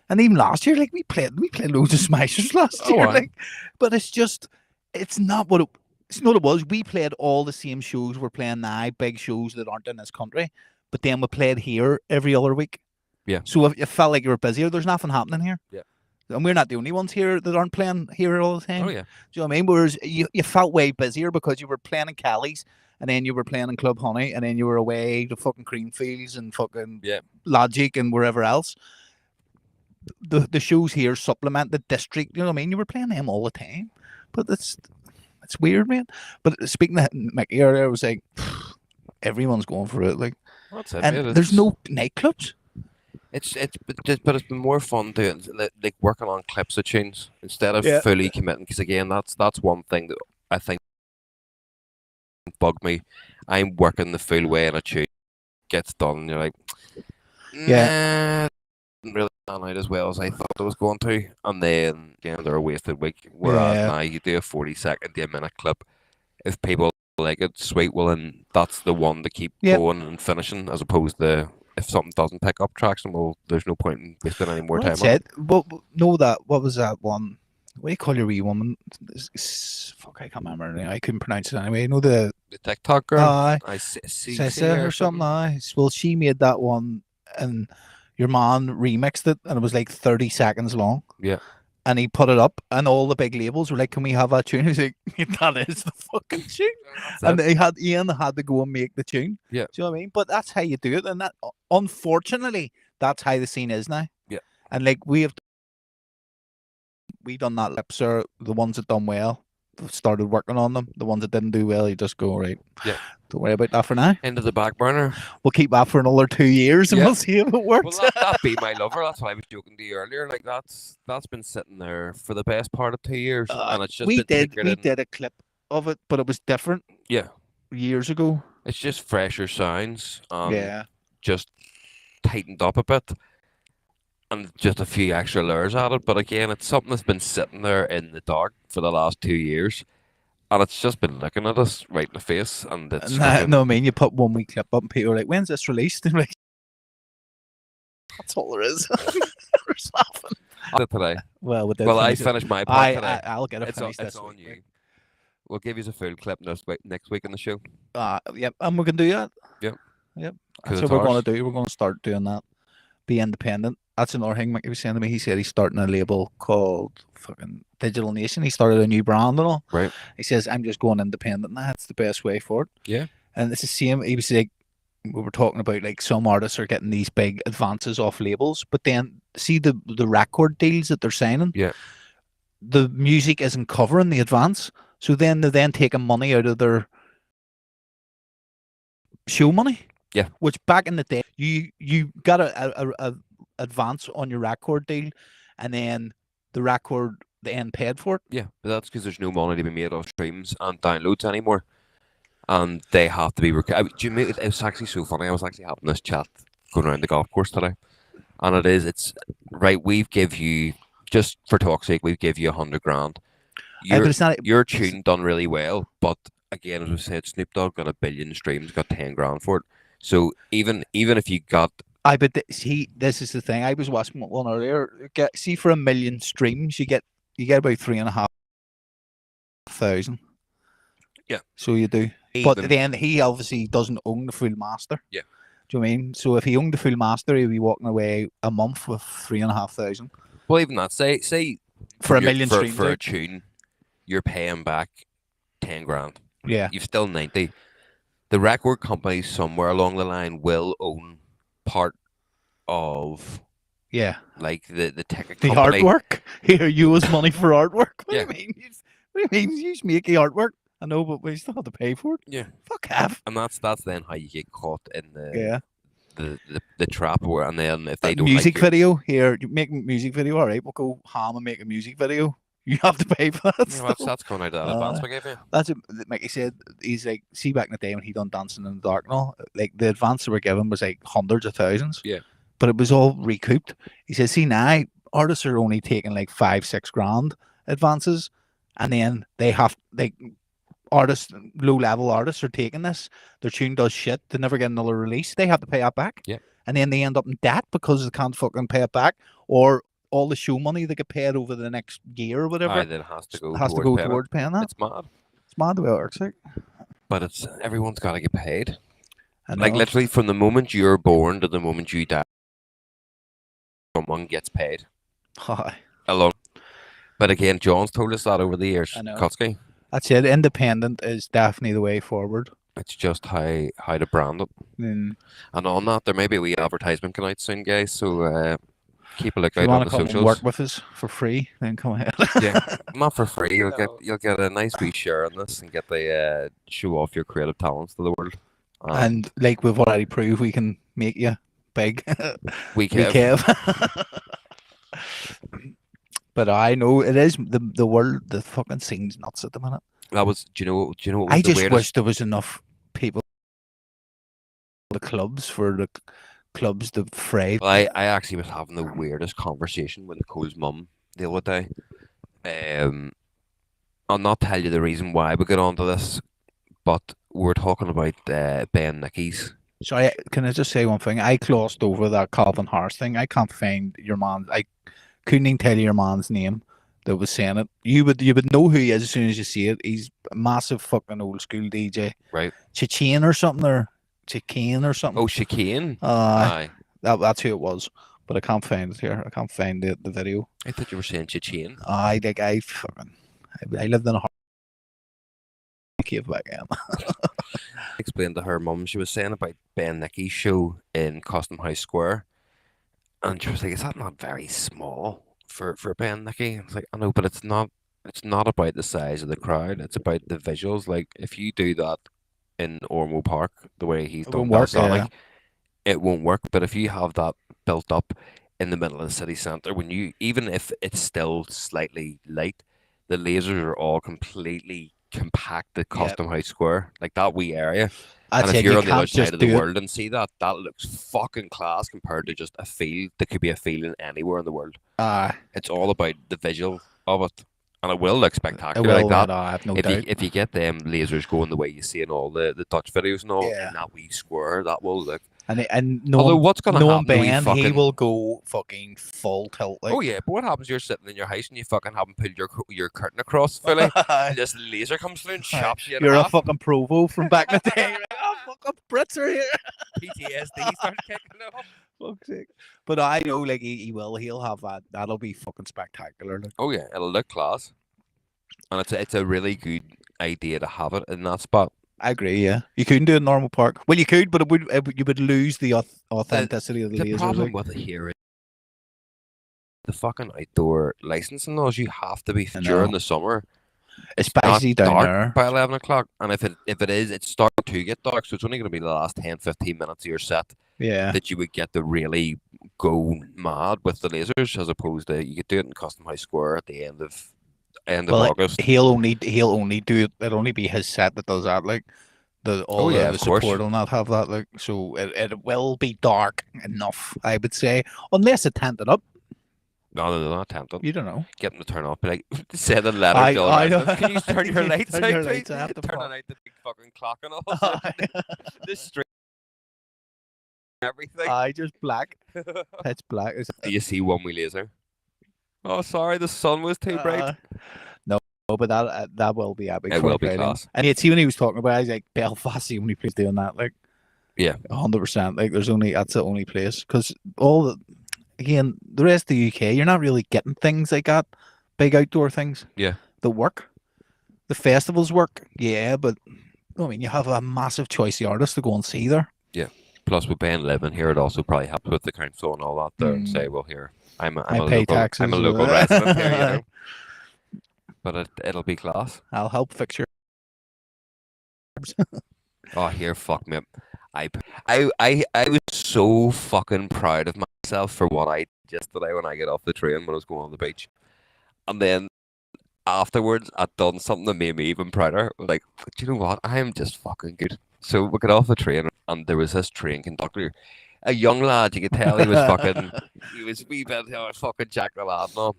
A: And even last year, like we played loads of smashers last year,
B: aye.
A: like, but it's not what it's not what it was. We played all the same shows we're playing now, big shows that aren't in this country, but then we played here every other week.
B: Yeah.
A: So if you felt like you were busier, there's nothing happening here.
B: Yeah.
A: And we're not the only ones here that aren't playing here all the time.
B: Oh yeah.
A: Do you know what I mean? Whereas you felt way busier because you were playing in Callie's, and then you were playing in Club Honey, and then you were away to fucking Creamfields and fucking Logic and wherever else. The shows here supplement the district. You know what I mean? You were playing them all the time, but it's weird, man. But speaking of Mickey earlier, I was like, everyone's going for it, like,
B: That's it,
A: and
B: mate.
A: there's no nightclubs.
B: But it's been more fun doing like working on clips of tunes instead of fully committing. Because again, that's one thing that I think bugged me. I'm working the full way and a tune gets done, and you're like, nah, didn't really pan out as well as I thought it was going to. And then again, they're a wasted week. Whereas now you do a 40-second to a minute clip. If people like it, sweet. Well, then that's the one to keep going and finishing, as opposed to if something doesn't pick up traction, well, there's no point in wasting any more time.
A: That's it. But know that, what was that one? What do you call your wee woman? Fuck, I can't remember her name. I couldn't pronounce it anyway. You know the
B: TikTok girl?
A: I see or something. Well, she made that one, and your man remixed it, and it was like 30 seconds long.
B: Yeah.
A: And he put it up, and all the big labels were like, "Can we have that tune?" He's like, "That is the fucking tune." And Ian had to go and make the tune.
B: Yeah.
A: Do you know what I mean? But that's how you do it, and that, unfortunately, that's how the scene is now.
B: Yeah.
A: And like we done that lips are the ones that done well, started working on them. The ones that didn't do well, you just go, right.
B: Yeah.
A: Don't worry about that for now.
B: Into the back burner.
A: We'll keep that for another 2 years, and we'll see if it works.
B: Well, that be my lover. That's what I was joking to you earlier. Like that's been sitting there for the best part of 2 years, and it's just
A: we did a clip of it, but it was different.
B: Yeah.
A: Years ago.
B: It's just fresher sounds.
A: Yeah.
B: Just tightened up a bit. And just a few extra layers added, but again, it's something that's been sitting there in the dark for the last 2 years, and it's just been looking at us right in the face. And it's
A: no, I mean, you put 1 week clip up, and people are like, "When's this released?" And like, that's all there is. There's nothing.
B: Today.
A: Well,
B: I finished my part today.
A: I'll get it finished.
B: It's on you. We'll give you a full clip next week in the show.
A: Yep, and we can do that.
B: Yep.
A: That's what we're going to do. We're going to start doing that. Be independent. That's another thing Mickey was saying to me. He said he's starting a label called fucking Digital Nation. He started a new brand and all.
B: Right.
A: He says, I'm just going independent. That's the best way for it.
B: Yeah.
A: And it's the same. He was like, we were talking about like some artists are getting these big advances off labels, but then see the record deals that they're signing.
B: Yeah.
A: The music isn't covering the advance. So then they're then taking money out of their show money.
B: Yeah.
A: Which back in the day, you got a advance on your record deal, and then the record then paid for it.
B: Yeah, but that's because there's no money to be made off streams and downloads anymore, and they have to be. It was actually so funny. I was actually having this chat going around the golf course today, and it's right. We've give you, just for talk's sake, we've give you $100,000. Your tune done really well, but again, as we said, Snoop Dogg got 1 billion streams, got $10,000 for it. So even if you got,
A: but this is the thing. I was watching one earlier. See, for 1 million streams, you get about 3,500.
B: Yeah.
A: So you do, but then he obviously doesn't own the full master.
B: Yeah.
A: Do you know what I mean? So if he owned the full master, he'd be walking away a month with 3,500.
B: Well, even that, say
A: for 1 million streams
B: for a tune, you're paying back $10,000.
A: Yeah.
B: You've still 90. The record company somewhere along the line will own part of like the ticket company.
A: The artwork. Here, you use money for artwork. What
B: Yeah.
A: do you mean? What do you mean? You just make the artwork. I know, but we still have to pay for it.
B: Yeah.
A: Fuck off.
B: And that's then how you get caught in the
A: the
B: trap, where, and then if they don't
A: music
B: like
A: video here, you make a music video. All right, we'll go ham and make a music video. You have to pay for that.
B: Yeah, that's coming out of that advance we gave you.
A: That's what Mickey said. He's like, see, back in the day when he done Dancing in the Dark and all, like the advance they were given was like hundreds of thousands.
B: Yeah.
A: But it was all recouped. He says, see, now artists are only taking like 5-6 grand advances, and then artists, low level artists are taking this. Their tune does shit. They never get another release. They have to pay that back.
B: Yeah.
A: And then they end up in debt because they can't fucking pay it back, or all the show money they get paid over the next year or whatever
B: Then it has to go
A: has to
B: towards
A: go
B: payment.
A: towards paying that.
B: It's mad.
A: It's mad the way it works. Like.
B: But it's everyone's got to get paid.
A: I know.
B: Like literally from the moment you're born to the moment you die, someone gets paid.
A: Hi.
B: Alone. But again, John's told us that over the years.
A: I know.
B: Kutsky.
A: That's it. Independent is definitely the way forward.
B: It's just how to brand it. And on that, there may be a wee advertisement coming out soon, guys. So keep a lookout on the socials. If you want to come and
A: work with us for free, then come ahead.
B: Yeah, not for free. You'll get a nice wee share on this and get the show off your creative talents to the world.
A: And like we've already proved, we can make you big.
B: We can.
A: But I know it is the world. The fucking scene's nuts at the minute.
B: That was. Do you know what? Was
A: I
B: the
A: just
B: weirdest?
A: wish there was enough people. The clubs the fray.
B: Well, I actually was having the weirdest conversation with Nicole's mum the other day. I'll not tell you the reason why we got onto this, but we're talking about Ben Nicky's.
A: Sorry, can I just say one thing? I glossed over that Calvin Harris thing. I can't find your man. I couldn't even tell you your man's name that was saying it. You would know who he is as soon as you see it. He's a massive fucking old school DJ.
B: Right.
A: Chicane or something, or Chicane or something.
B: Oh, Chicane?
A: Aye. That's who it was. But I can't find it here. I can't find the video.
B: I thought you were saying Chicane.
A: I lived in a cave back then.
B: Explained to her mum, she was saying about Ben Nicky's show in Custom House Square. And she was like, is that not very small for Ben Nicky? I was like, I know, but it's not about the size of the crowd. It's about the visuals. Like, if you do that in Ormo Park, the way he's done Sonic, it won't work. But if you have that built up in the middle of the city centre, even if it's still slightly light, the lasers are all completely compacted Custom House Square, like that wee area. And if you're on the other side of the world and see that looks fucking class compared to just a field that could be a field in anywhere in the world. It's all about the visual of it. And it will look spectacular like that.
A: I have no doubt.
B: If you get them lasers going the way you see in all the Dutch videos and all, in that wee square, that will look.
A: And
B: what's going to happen?
A: Ben, he will go fucking full tilt. Like.
B: Oh yeah, but what happens? You're sitting in your house and you fucking haven't pulled your curtain across fully, and this laser comes through and chops you in half.
A: You're a fucking provo from back in the day. Like, oh, fucking Brits are here.
B: PTSD starts kicking off.
A: Fuck's sake. But I know, like he'll have that. That'll be fucking spectacular. Like.
B: Oh yeah, it'll look class, and it's a really good idea to have it in that spot.
A: I agree. Yeah, you couldn't do it in normal park. Well, you could, but you would lose the authenticity of the laser.
B: The problem with it here is the fucking outdoor licensing laws. You have to be during the summer,
A: especially down there
B: by 11 o'clock. And if it is, it's starting to get dark, so it's only going to be the last 10-15 minutes of your set.
A: Yeah,
B: that you would get to really go mad with the lasers, as opposed to you could do it in Custom House Square at the end of August.
A: He'll only do it. It'll only be his set that does that. Like the support will not have that. Like so, it will be dark enough, I would say, unless it tented up.
B: No, they're not tented.
A: You don't know.
B: Get them to turn off. Be like, say the letter. Can you turn your lights out?
A: Turn
B: it out the big fucking clock and all. This street. Everything.
A: Just black. Pitch black.
B: Do you see one wee laser? Oh, sorry, the sun was too bright.
A: No, but that will be epic.
B: It will be class.
A: And yet, see when he was talking about it, I was like, Belfast, see when he plays doing that, like,
B: yeah,
A: 100%. Like, that's the only place because the rest of the UK, you're not really getting things like that, big outdoor things.
B: Yeah,
A: the work, the festivals work. Yeah, but I mean, you have a massive choice of artists to go and see there.
B: Yeah. Plus, with Ben living here, it also probably helps with the council and all that there and say, well, here, I'm a local resident here, you know. But it'll be class.
A: I'll help fix your.
B: Oh, here, fuck me. I was so fucking proud of myself for what I did yesterday when I get off the train when I was going on the beach. And then afterwards, I'd done something that made me even prouder. Like, do you know what? I am just fucking good. So we got off the train, and there was this train conductor, a young lad. You could tell he was fucking, he was a wee bit fucking Jack the Lad now.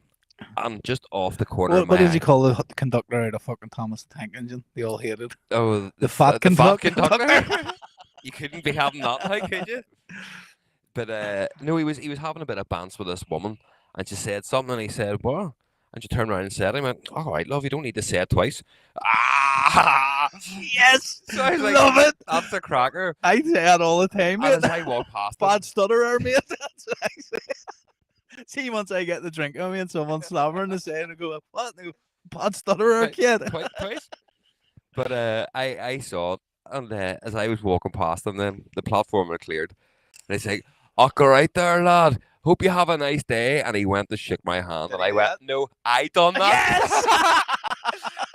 B: And just off the corner.
A: What did you call the conductor out of fucking Thomas the Tank Engine? They all hated.
B: Oh,
A: the fat conductor.
B: You couldn't be having that, like, could you? But no, he was having a bit of bants with this woman, and she said something, and he said, "What?" And she turned around and said, "I went, all right, love, you don't need to say it twice." Ah!
A: Yes,
B: So I was like,
A: love it.
B: "That's a cracker."
A: I say that all the time,
B: And
A: mate.
B: as I walked past him,
A: Bad stutterer, mate. That's what I say. See, once I get the drink on me and someone's slamming the saying, I go, what? No, bad stutterer, kid.
B: twice. But I saw it, and as I was walking past him, then the platform had cleared, and he's like, "Oh, go right there, lad. Hope you have a nice day." And he went to shake my hand, and I went, "No, I done that."
A: Yes.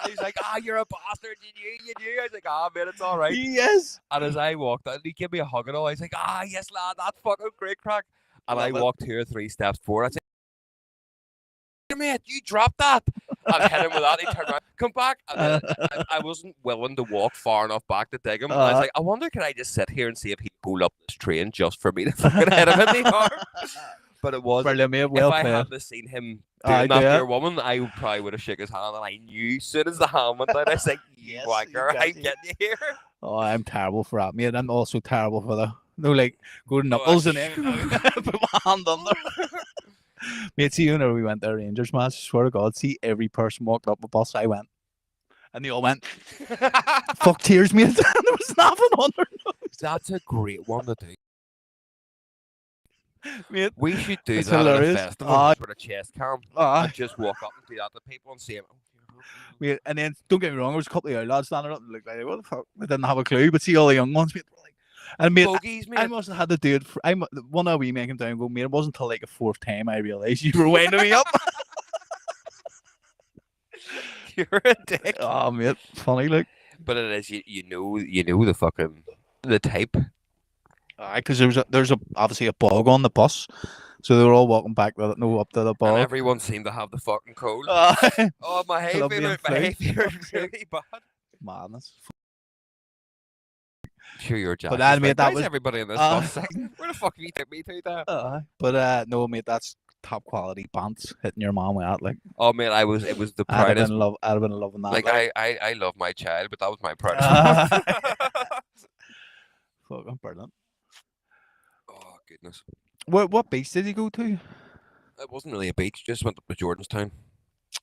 B: And he's like, "Ah, you're a bastard. You knew. I was like, "Ah, man, it's all right."
A: Yes.
B: And as I walked out, he gave me a hug and all. I was like, "Ah, yes, lad, that's fucking great crack." And I
A: Love it.
B: walked 2 or 3 steps forward. I said, "Mate, you dropped that." And hit him with that. He turned around, come back. And then I wasn't willing to walk far enough back to dig him. And I was like, I wonder, can I just sit here and see if he'd pull up this train just for me to fucking hit him in the arm? But it was.
A: Brilliant, mate. Well
B: if I
A: played.
B: hadn't seen him doing that to your woman, I probably would have shook his hand. And I knew as soon as the hand went down, I was like, "You
A: Yes,
B: wanker,
A: you
B: I
A: got you.
B: get you here."
A: Oh, I'm terrible for that, mate. I'm also terrible for the like go to knuckles and then put my hand under. Mate, see, whenever we went to a Rangers match, I swear to God, see every person walked up the bus, I went. And they all went, fuck tears, mate. There was nothing on their nose.
B: That's a great one to do.
A: Mate,
B: we should do
A: it's
B: that
A: hilarious.
B: at a festival with a chest cam and just walk up and do that to people and see them.
A: Mate, and then, don't get me wrong, there was a couple of young lads standing up and looked like, what the fuck? They didn't have a clue, but see all the young ones, mate, were like, and mate,
B: Bogies, mate.
A: I must have had to do it. One of we make him down and go, mate, it wasn't until like a 4th time I realised you were winding me up.
B: You're a dick.
A: Oh, mate, funny, like.
B: But it is, you know the fucking, the type.
A: Because there's obviously a bog on the bus, so they were all walking back up to the bog.
B: And everyone seemed to have the fucking cold. Oh, my hay fever is really bad.
A: Madness.
B: Sure, you're Jack.
A: But that, mate, that was
B: everybody in this bus section. Where the fuck have you took me to that?
A: But no, mate, that's top quality pants hitting your mom with that. Like,
B: oh, mate, it was the proudest.
A: I'd have been loving that.
B: Like, I love my child, but that was my proudest.
A: Fucking brilliant.
B: Oh goodness.
A: What beach did you go to?
B: It wasn't really a beach. Just went up to Jordanstown.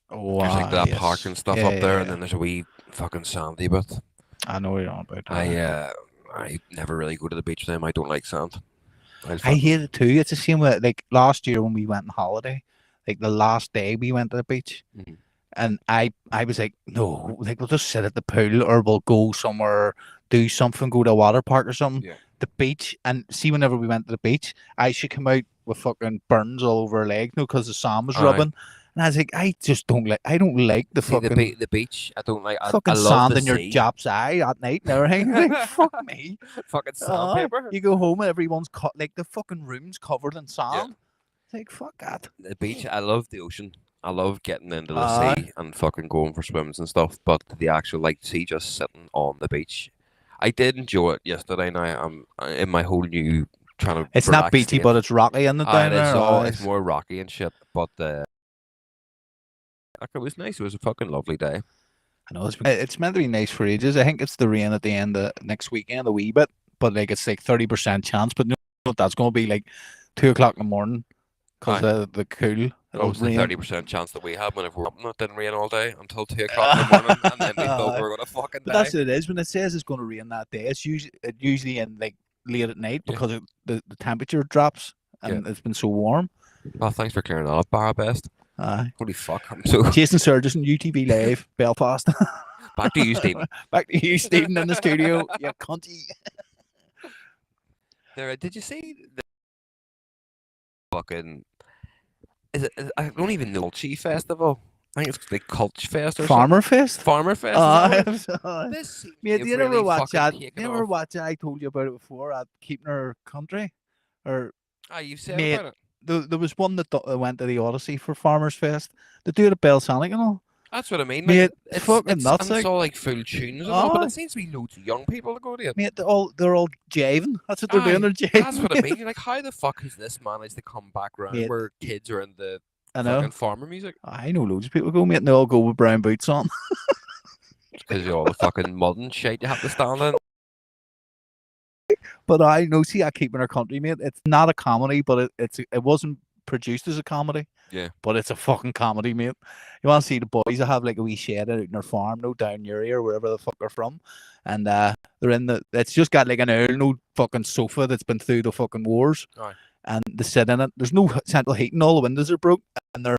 A: Oh,
B: there's like that park and stuff up there, and then there's a wee fucking sandy bit.
A: I know what you're on about.
B: I never really go to the beach with them. I don't like sand.
A: I hate it too. It's the same with like last year when we went on holiday. Like the last day we went to the beach, and I was like, no, like we'll just sit at the pool or we'll go somewhere, do something, go to a water park or something.
B: Yeah.
A: The beach, and see, whenever we went to the beach, I should come out with fucking burns all over her leg, because the sand was rubbing. And I was like, I don't like the fucking
B: the beach. I don't like
A: fucking
B: I love
A: sand in your Jap's eye at night and everything. Like, fuck me.
B: Fucking sandpaper.
A: You go home and everyone's like the fucking room's covered in sand. Yeah. It's like, fuck that.
B: The beach. I love the ocean. I love getting into the sea and fucking going for swims and stuff. But the actual sea just sitting on the beach, I did enjoy it yesterday. Now I'm in my whole new trying to.
A: It's not beachy, but it's rocky in the down there.
B: It's more rocky and shit. But it was nice. It was a fucking lovely day.
A: I know it's meant to be nice for ages. I think it's the rain at the end of next weekend a wee bit, but like it's like 30% chance. But you know what that's going to be like 2 o'clock in the morning because of the cool.
B: It was the 30% chance that we had whenever it didn't rain all day until 2 o'clock in the morning, and then we thought we were going to fucking die.
A: But that's what it is. When it says it's going to rain that day, it's usually in like late at night because the temperature drops and it's been so warm.
B: Well, thanks for clearing that up, Barra Best. Holy fuck! I'm so
A: Jason Surgeon, UTV Live, Belfast.
B: Back to you, Stephen.
A: Back to you, Stephen, in the studio. You cunty.
B: Did you see the fucking? Is it? I don't even know. Chi Festival. I think it's like Culture Fest or
A: Farmer
B: something.
A: Fest.
B: Farmer Fest.
A: Mate, you never watch that? You never watch it? I told you about it before at Keeping Our Country, or
B: you've said about it.
A: There was one that went to the Odyssey for Farmers Fest. They do it at Belsonic and all.
B: That's what I mean.
A: Mate, it's fucking nuts.
B: It's all like full tunes and all, but it seems to be loads of young people that go to it.
A: Mate, they're all jiving. That's what they're doing. They're jiving.
B: That's what I mean. You're like, how the fuck has this managed to come back round where kids are in the fucking farmer music? I
A: know loads of people go, mate, and they all go with brown boots on.
B: Because all the fucking mud and shit you have to stand in.
A: But I know, see, I Keeping Our Country, mate. It's not a comedy, but it wasn't produced as a comedy.
B: Yeah.
A: But it's a fucking comedy, mate. You want to see the boys that have like a wee shed out in their farm, no down your ear, wherever the fuck they're from, and they're in the. It's just got like an old fucking sofa that's been through the fucking wars,
B: Aye.
A: and they sit in it. There's no central heating. All the windows are broke, and they're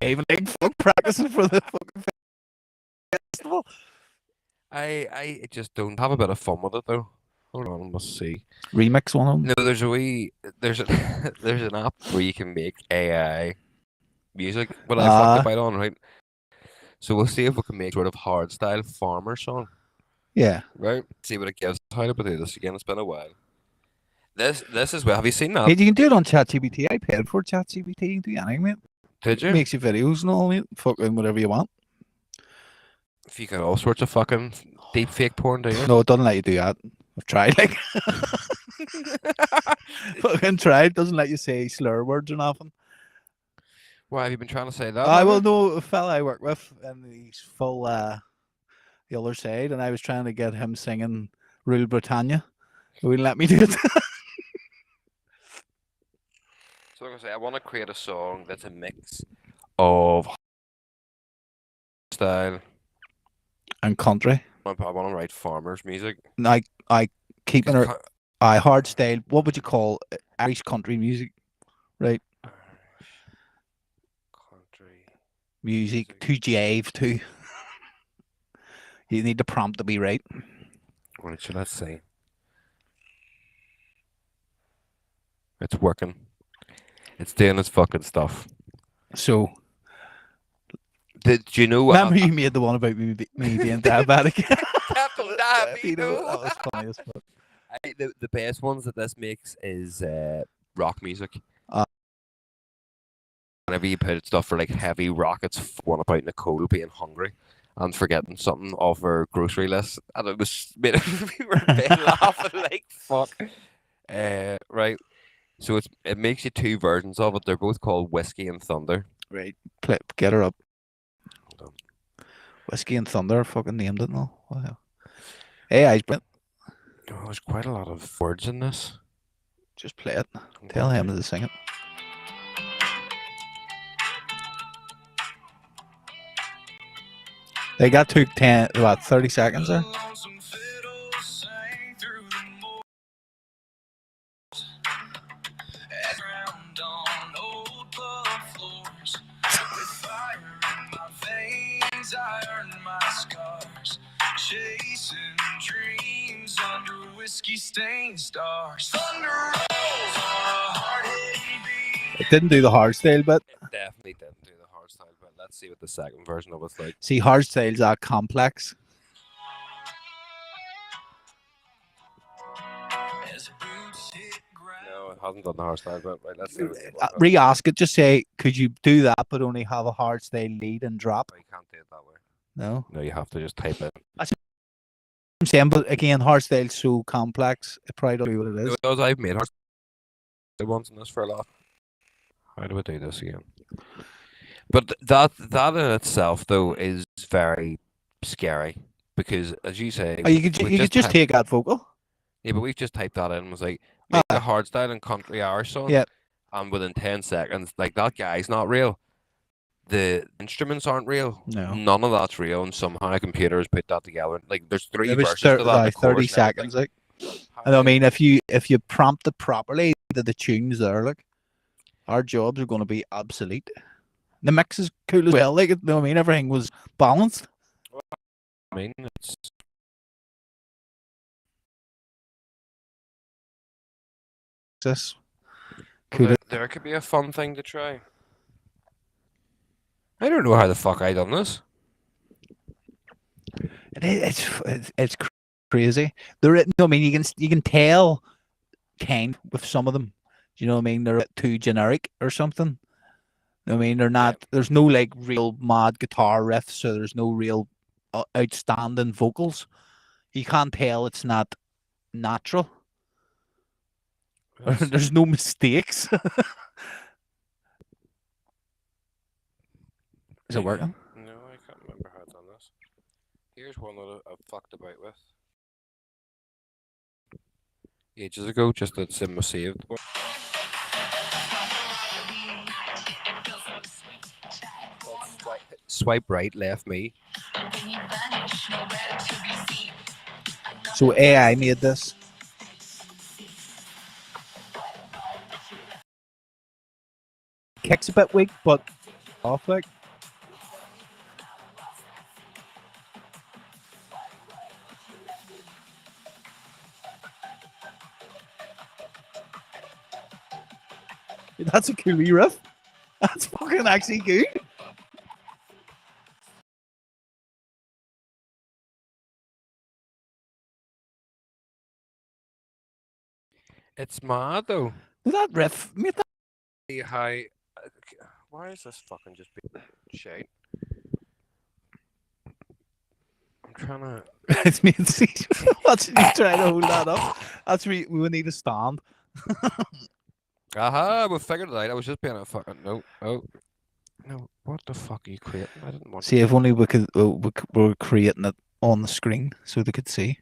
A: even like fuck practicing for the fucking festival.
B: I just don't have a bit of fun with it though. Hold on, must see.
A: Remix one of them.
B: No, there's there's an app where you can make AI music. What I fucked about on, right? So we'll see if we can make sort of hard style farmer song.
A: Yeah.
B: Right? See what it gives. How to do this again? It's been a while. This is well. Have you seen that?
A: Hey, you can do it on ChatGPT. I paid for ChatGPT. You can do anything, mate.
B: Did you?
A: It makes you videos and all, mate. Fucking whatever you want.
B: If you got all sorts of fucking deep fake porn, do you?
A: No, it doesn't let you do that. I've tried, like. Fucking tried. Doesn't let you say slur words or nothing.
B: Why have you been trying to say that?
A: I will know a fella I work with, and he's full the other side, and I was trying to get him singing Rule Britannia. He wouldn't let me do it.
B: So like I say, I want to create a song that's a mix of style
A: and country.
B: I want to write farmers music.
A: I keeping her hard style. What would you call Irish country music? Right.
B: Country
A: music to jive to. You need the prompt to be right.
B: Right, so let's see. It's working. It's doing its fucking stuff.
A: So,
B: do you know?
A: Remember you made the one about me being diabetic.
B: That
A: was funny as fuck.
B: The best ones that this makes is rock music. Whenever you put stuff for like heavy rock, it's one about Nicole being hungry and forgetting something off her grocery list, and it was we were laughing like fuck. Right. So it makes you two versions of it. They're both called Whiskey and Thunder.
A: Right. Get her up. Whiskey and Thunder fucking named it now. Wow. AI.
B: Oh, there's quite a lot of words in this.
A: Just play it. Tell him to sing it. They got took 30 seconds there.
C: Chasing dreams under whiskey stained stars.
A: It didn't do the hard style bit.
B: It definitely didn't do the hard style bit. Let's see what the second version of it's like.
A: See, hard styles are complex.
B: No, it hasn't done the hard style bit. Right, let's see.
A: Re-ask it. Just say, could you do that, but only have a hard style lead and drop?
B: You can't do it that way.
A: No.
B: No, you have to just type it.
A: I'm saying, but again, hard style's so complex. It probably don't do what it is.
B: Because I've made hard style ones in this for a lot. How do I do this again? But that in itself though is very scary because, as you say,
A: you could just take that vocal.
B: Yeah, but we've just typed that in and was like, make a hard style and country Irish song.
A: Yeah.
B: And within 10 seconds, like that guy's not real. The instruments aren't real.
A: No.
B: None of that's real, and somehow a computer has put that together. Like there's three
A: It was
B: versions of that.
A: 30 seconds, like. And I mean, if you prompt it properly, the tunes there, like, our jobs are going to be obsolete. The mix is cool as well. Like, you know what I mean? Everything was balanced.
B: I mean, it's
A: this.
B: Well, there could be a fun thing to try. I don't know how the fuck I done this.
A: It's crazy. I mean, you can tell kind with some of them. Do you know what I mean? They're too generic or something. I mean, they're not. Yeah. There's no like real mad guitar riffs, so there's no real outstanding vocals. You can't tell it's not natural. There's no mistakes. Is it working?
B: No, I can't remember how I've done this. Here's one that I've fucked about with ages ago, just that Sim was saved. Swipe right, left me.
A: So AI made this. Kicks a bit weak, but off like. That's a cool wee riff. That's fucking actually good.
B: It's mad though.
A: That riff made that.
B: See how. Why is this fucking just being shite? I'm trying to.
A: It's me and see. Watch you trying to hold that up. That's we would need a stand.
B: Aha, we figured it out. I was just being a fucking no. Oh, no. What the fuck are you creating? I didn't want.
A: See, if only we could, we're creating it on the screen so they could see.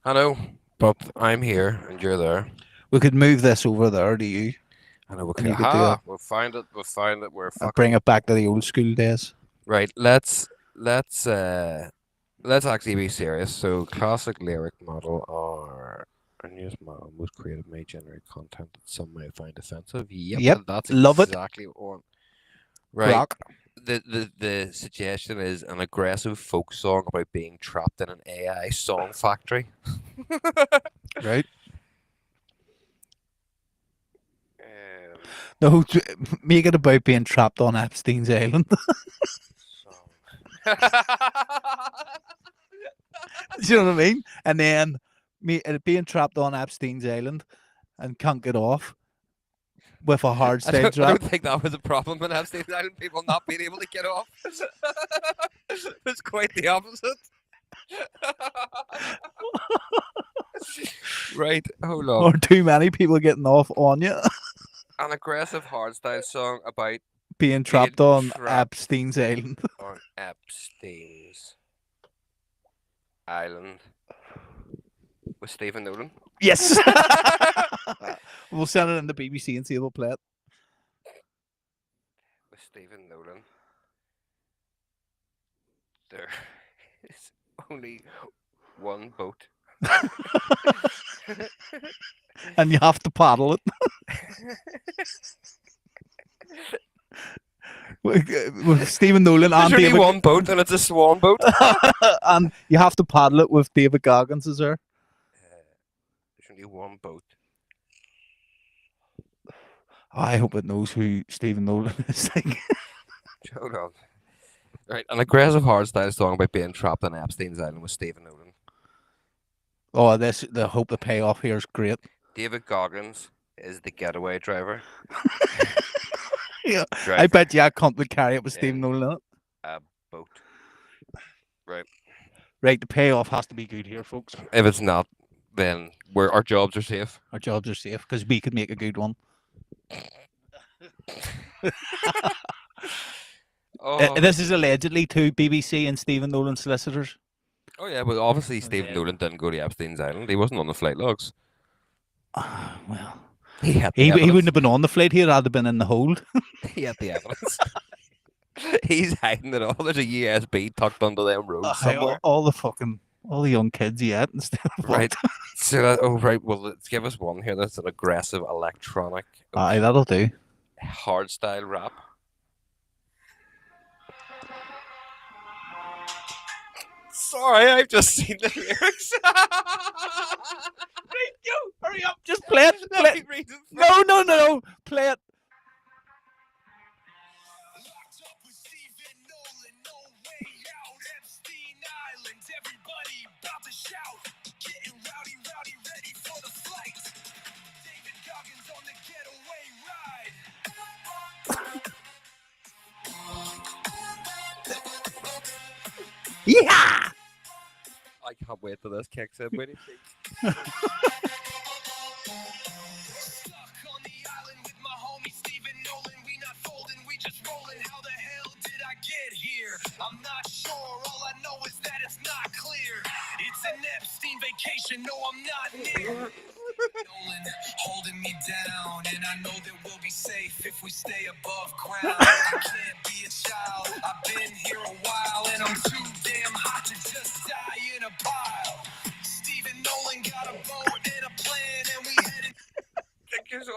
B: I know, but I'm here and you're there.
A: We could move this over there to you.
B: I know we
A: And
B: could.
A: you could do
B: Aha,
A: it.
B: we'll find it. We'll find it. We're
A: And
B: fucking.
A: bring it back to the old school days.
B: Right. Let's actually be serious. So, classic lyric model or a news model most creative may generate content that some may find offensive.
A: Yep,
B: That's
A: love it.
B: exactly what we want. Right.
A: Rock.
B: The suggestion is an aggressive folk song about being trapped in an AI song factory.
A: Right.
B: Um,
A: No, make it about being trapped on Epstein's island.
B: song.
A: Do you know what I mean? And then me being trapped on Epstein's island and can't get off with a hard
B: I
A: style
B: don't
A: trap.
B: think that was a problem in Epstein's Island, people not being able to get off. It's quite the opposite. Right, hold on.
A: Or too many people getting off on you.
B: An aggressive hardstyle song about
A: Being trapped on
B: trapped.
A: Epstein's island.
B: on Epstein's Island with Stephen Nolan.
A: Yes. We'll send it in the BBC and see if they'll play it.
B: With Stephen Nolan. There is only one boat.
A: And you have to paddle it. With Stephen Nolan and
B: There's only
A: David,
B: one boat and it's a swan boat.
A: and you have to paddle it with David Goggins is there.
B: There's only one boat.
A: I hope it knows who Stephen Nolan is.
B: Hold on. Right, an aggressive hardstyle song about being trapped on Epstein's Island with Stephen Nolan.
A: Oh, the hope the payoff here is great.
B: David Goggins is the getaway driver.
A: Yeah,
B: Driver
A: I bet you I can't carry it with Stephen
B: in
A: Nolan in it.
B: a boat. Right.
A: Right, the payoff has to be good here, folks.
B: If it's not, then our jobs are safe.
A: Our jobs are safe because we could make a good one.
B: Oh,
A: This is allegedly to BBC and Stephen Nolan solicitors.
B: oh yeah, well obviously Stephen Nolan didn't go to Epstein's Island. He wasn't on the flight logs.
A: Well,
B: He had the
A: he
B: evidence.
A: wouldn't have been on the flight. He'd have been in the hold.
B: He had the evidence. He's hiding it all. There's a USB tucked under them roads somewhere.
A: all the young kids yet and stuff.
B: Right. So right. Well, let's give us one here. That's an aggressive electronic,
A: Aye, that'll do.
B: hardstyle rap. Sorry, I've just seen the lyrics.
A: Hurry up, just play it.
B: Let
A: Play
B: me
A: it.
B: read them
A: No, play it.
C: Locked up with Stephen Nolan, no way out. Epstein Island, everybody about to shout. Getting rowdy, ready for the flight. David Goggins on the getaway ride.
A: Yeah.
B: I can't wait till this kicks in. Wait,
C: Stuck on the island with my homie Stephen Nolan. We not folding, we just rolling. How the hell did I get here? I'm not sure. All I know is that it's not clear. It's an Epstein vacation. No, I'm not near. Nolan holding me down, and I know that we'll be safe if we stay above ground. I can't be a child, I've been here a while, and I'm too damn hot to just die in a pile. Stephen Nolan got a boat and a plan, and we headed.
B: There's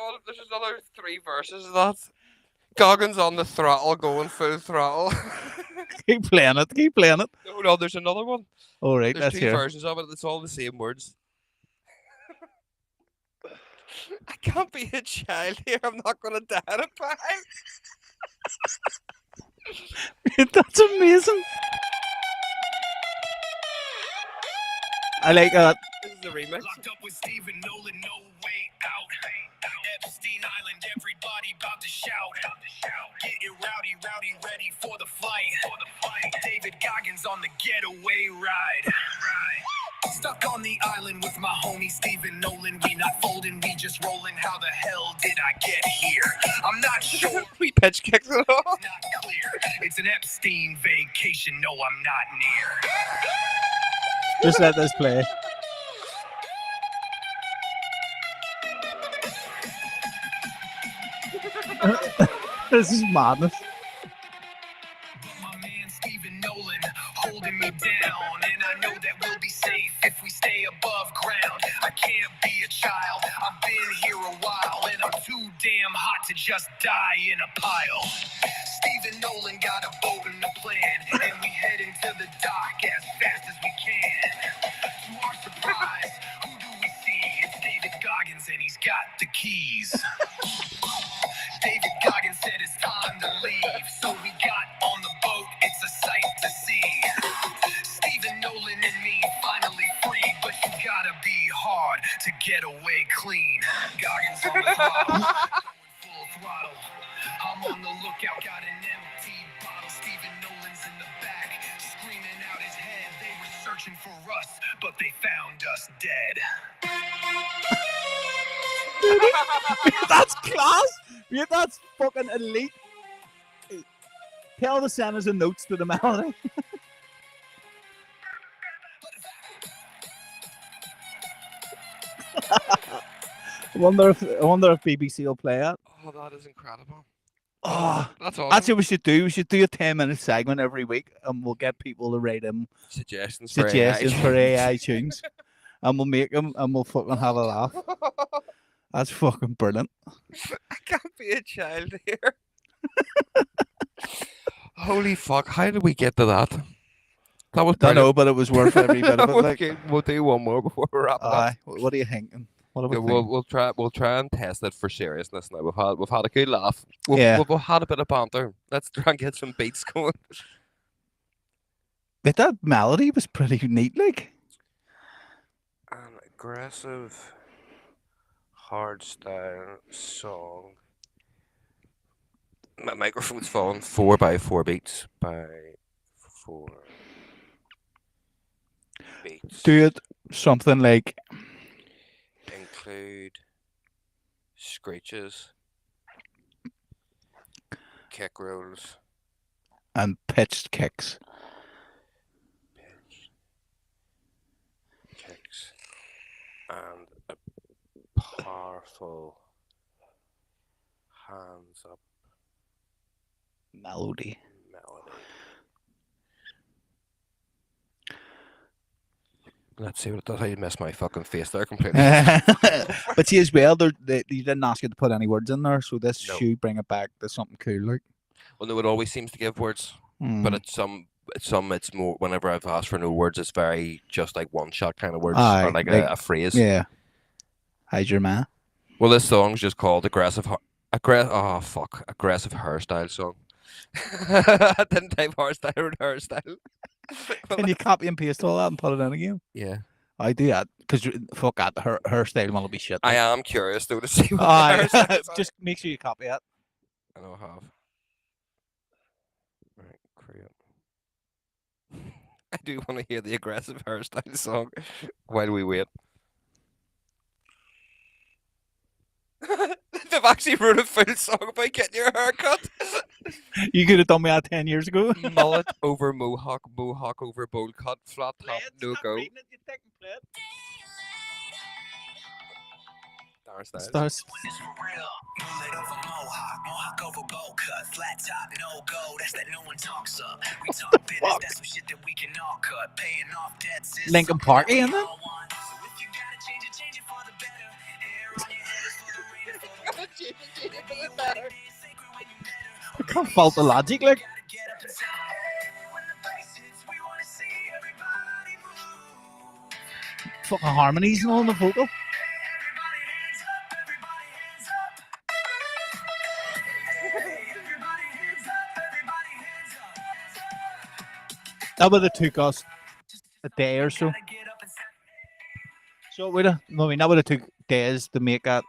B: another 3 verses of that. Goggins on the throttle, going full throttle.
A: Keep playing it. Keep playing it.
B: No, there's another one.
A: All right,
B: There's
A: let's
B: 2
A: hear.
B: versions of it. It's all the same words. I can't be a child here. I'm not going to die in a pile.
A: That's amazing. I like that.
B: This is the remix.
C: Locked up with Stephen Nolan, no way out. Epstein Island, everybody about to shout. Getting rowdy, ready for the flight. David Goggins on the getaway ride. Stuck on the island with my homie Stephen Nolan. We not folding, we just rolling. How the hell did I get here? I'm not sure.
B: We pitch kicks it off.
C: Not clear. It's an Epstein vacation. No, I'm not near.
A: Just let this play. This is madness.
C: My man Stephen Nolan holding me down, and I know that we'll be safe if we stay above ground. I can't be a child, I've been here a while, and I'm too damn hot to just die in a pile. Stephen Nolan got a boat and a plan, and we head into the dock as fast as we can. To our surprise, who do we see? It's David Goggins, and he's got the keys. David Goggins said it's time to leave, so we got on the boat, it's a sight to see. Stephen Nolan and me finally free, but you gotta be hard to get away clean. Goggins on the throttle, going full throttle. I'm on the lookout, got an empty bottle. Stephen Nolan's in the back, screaming out his head. They were searching for us, but they found us dead.
A: That's class. Yeah, that's fucking elite. Tell the centers and notes to the melody. I wonder if BBC will play it.
B: Oh, that is incredible.
A: Oh,
B: That's awesome.
A: that's what we should do. We should do a 10-minute segment every week, and we'll get people to write in
B: Suggestions
A: for AI tunes, and we'll make them, and we'll fucking have a laugh. That's fucking brilliant.
B: I can't be a child here. Holy fuck! How did we get to that? That was
A: I know,
B: brilliant.
A: but it was worth every bit of it. Like,
B: Okay, we'll do one more before we wrap it up.
A: aye. What are you thinking? What are we
B: Yeah,
A: thinking?
B: we'll try and test it for seriousness now. We've had a good laugh.
A: Yeah.
B: We've had a bit of banter. Let's try and get some beats going.
A: But that melody was pretty neat, like.
B: An aggressive hardstyle song. My microphone's fallen. 4x4 beats by 4 beats.
A: Do it something like
B: Include screeches, kick rolls,
A: and pitched kicks.
B: pitch, kicks, and a powerful hands up
A: Melody.
B: melody. Let's see what it does. I missed my fucking face there completely.
A: But see as well, you didn't ask you to put any words in there, so this
B: No.
A: should bring it back to something cool, like.
B: Well, no, it always seems to give words,
A: Mm.
B: but it's more. Whenever I've asked for no words, it's very just like one shot kind of words
A: Aye,
B: or like
A: like-
B: a phrase.
A: Yeah. How's your man?
B: Well, this song's just called aggressive hairstyle song. I didn't type hairstyle or hairstyle.
A: Can you copy and paste all that and put it in again?
B: Yeah,
A: I do that because fuck that, her style will be shit.
B: I am curious though to see what the
A: Aye,
B: hairstyle is on
A: just make sure you copy it.
B: it. I know I have. Right, create. I do want to hear the aggressive hairstyle song while we wait. They've actually wrote a full song about getting your hair cut.
A: You could have done me that 10 years ago.
B: Mullet over mohawk, mohawk over bowl cut, flat top, no go. Darren Styles.
A: Stars.
C: When it's for real. Mullet over mohawk over bowl cut, flat top, no go. That's that no one talks up. We talk business, that's some shit that we can all cut. Paying off debts is
A: Linkin
C: something
A: Park
C: that we
A: in it?
C: all want. So if you gotta change it for the better. Hair on your head is for the rain, it's for the weather. It's sacred when you matter.
A: I can't fault the logic, like.
C: Gotta get up and celebrate. When the bass hits, we wanna see everybody move.
A: Fucking harmonies and all in the vocal.
C: Everybody hands up, everybody hands up. Everybody hands up, everybody hands up.
A: That would have took us a day or so.
C: Gotta get up and celebrate.
A: So it would have. I mean, that would have took days to make that.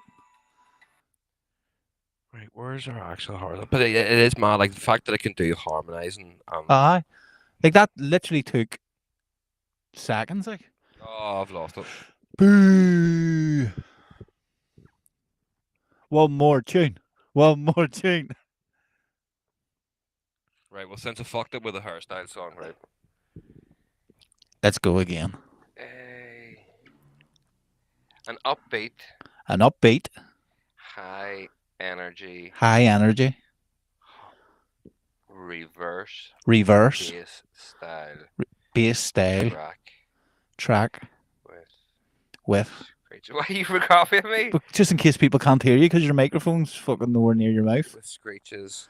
B: Right, where's our actual harmony? But it is mad, like the fact that it can do harmonizing.
A: Aye. Like that literally took seconds. Like.
B: Oh, I've lost it.
A: Boo. One more tune. One more tune.
B: Right, well, since I fucked it with a hairstyle song, right?
A: Let's go again.
B: An upbeat,
A: An upbeat,
B: high energy,
A: high energy,
B: reverse
A: reverse,
B: bass style
A: bass style track with.
B: Screeches. Why are you copying me?
A: But just in case people can't hear you because your microphone's fucking nowhere near your mouth.
B: With screeches,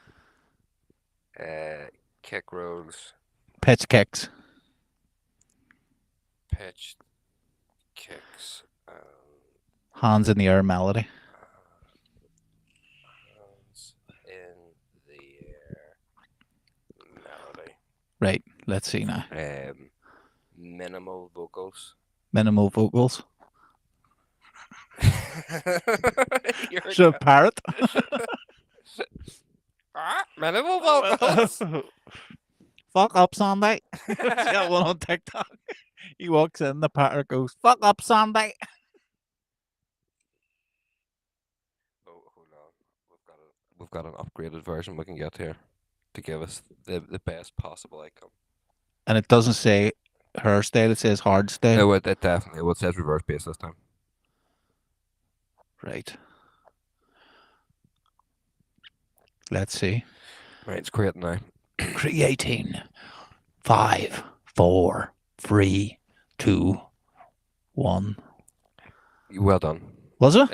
B: kick rolls,
A: Pitch kicks.
B: pitched kicks,
A: Hands in the air melody.
B: hands in the air, melody.
A: Right, let's see now.
B: Minimal vocals.
A: Minimal vocals.
B: You're
A: So a parrot.
B: minimal vocals.
A: Fuck up Sunday. See that one on TikTok. He walks in, the parrot goes, fuck up Sunday.
B: Oh, hold on. We've got an upgraded version we can get here to give us the best possible outcome.
A: And it doesn't say hairstyle, it says hard style.
B: No, it definitely. Well, it says reverse bass this time.
A: Right. Let's see.
B: Right, it's creating now.
A: Creating. 5, 4, 3, 2, 1.
B: Well done.
A: Was it?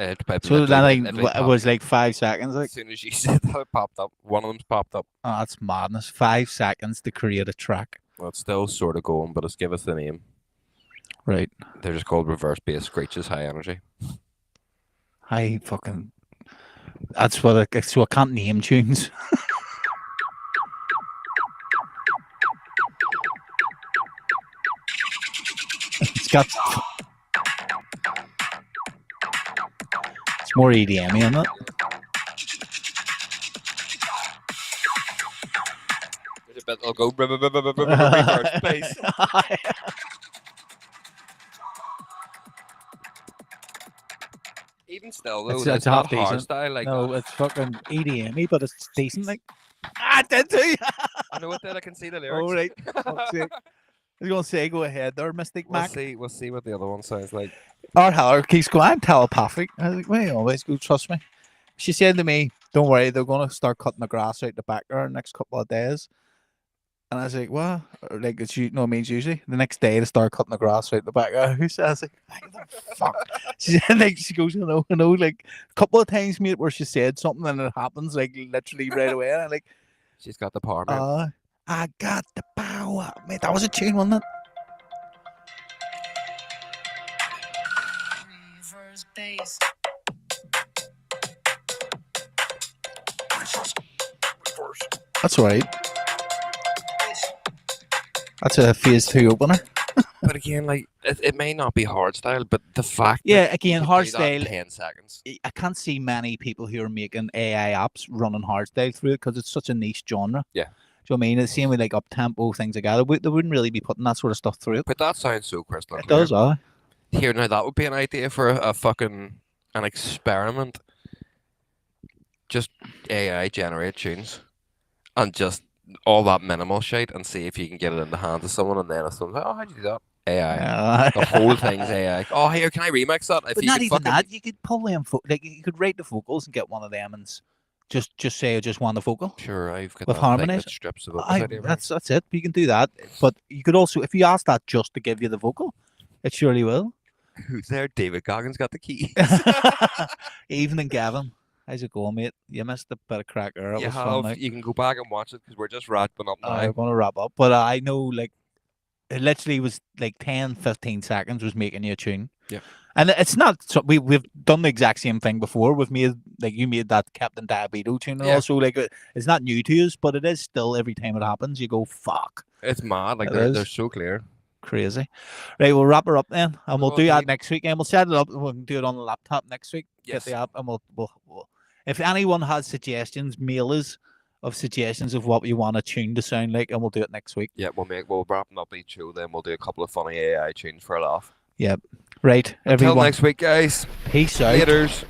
A: So then it was like 5 seconds. Like,
B: as soon as you said that, it popped up. One of them's popped up.
A: oh, that's madness. 5 seconds to create a track.
B: Well, it's still sort of going, but it's give us the name.
A: Right.
B: They're just called reverse bass screeches, high energy.
A: I fucking. That's what I. So I can't name tunes. It's got. It's more EDM, isn't it?
B: There's a bit. I'll go reverse bass. Even still, though,
A: It's
B: not
A: half decent.
B: hardstyle like
A: No,
B: that.
A: it's fucking EDM, but it's decent. Like, I did too.
B: I know what that. I can see the lyrics.
A: All right. Fuck's sake. I was gonna say, go ahead there, Mystic
B: We'll
A: Mac.
B: see. We'll see what the other one sounds like.
A: Our Heller keeps going, I'm telepathic. I was like, well, you always go, trust me. She said to me, don't worry, they're going to start cutting the grass out the back there in the next couple of days. And I was like, what? Or like, it's, you know what it means usually? The next day they start cutting the grass out the back of the house. I was like, what the fuck? She said, like, she goes, I know, like, a couple of times, mate, where she said something and it happens, like, literally right away. And I'm like,
B: She's got the power, man.
A: I got the power. Mate, that was a tune, wasn't it?
C: Reverse bass.
A: That's all right. That's a phase 2 opener.
B: But again, like it may not be hardstyle, but the fact
A: Yeah,
B: that
A: again,
B: you can do that in
A: hardstyle.
B: 10 seconds.
A: I can't see many people who are making AI apps running hardstyle through it because it's such a niche genre.
B: Yeah.
A: Do you know what I mean? It's the same with like up tempo things like that. They wouldn't really be putting that sort of stuff through it.
B: But that sounds so crystal
A: It
B: clear.
A: does,
B: Here now, that would be an idea for a fucking an experiment. Just AI generate tunes, and just all that minimal shit, and see if you can get it in the hands of someone. And then if someone's like, "Oh, how'd you do that?" AI. The whole thing's AI. Oh, here, can I remix that? If
A: But
B: you
A: not
B: could
A: even
B: fucking,
A: that. You could pull them, like you could write the vocals and get one of them and just say I just want the vocal
B: Sure, I've got
A: with
B: that thing
A: harmonies.
B: that strips the vocals out of your mouth.
A: That's it. You can do that. But you could also, if you ask that just to give you the vocal, it surely will.
B: Who's there? David Goggins got the key.
A: Evening, Gavin. How's it going, mate? You missed a bit of crack there. It
B: You
A: was fun.
B: have. You can go back and watch it because we're just wrapping up now.
A: I'm going to wrap up. But I know, like, it literally was like 10, 15 seconds was making you a tune.
B: Yeah.
A: And it's not, so we've done the exact same thing before. We've made, like, you made that Captain Diabeto tune. And
B: Yeah.
A: also, like, it's not new to us, but it is still every time it happens, you go, fuck.
B: It's mad. Like,
A: It
B: they're
A: is.
B: so clear.
A: Crazy. Right, we'll wrap her up then. And we'll
B: Well,
A: do that
B: indeed.
A: next week. And we'll set it up. We can do it on the laptop next week.
B: Yes.
A: Get the app. And we'll if anyone has suggestions, mail us of suggestions of what you want a tune to sound like, and we'll do it next week.
B: Yeah, we'll wrap up each show, then we'll do a couple of funny AI tunes for a laugh.
A: Yep. Right,
B: Until
A: everyone.
B: next week, guys.
A: Peace out.
B: Laters.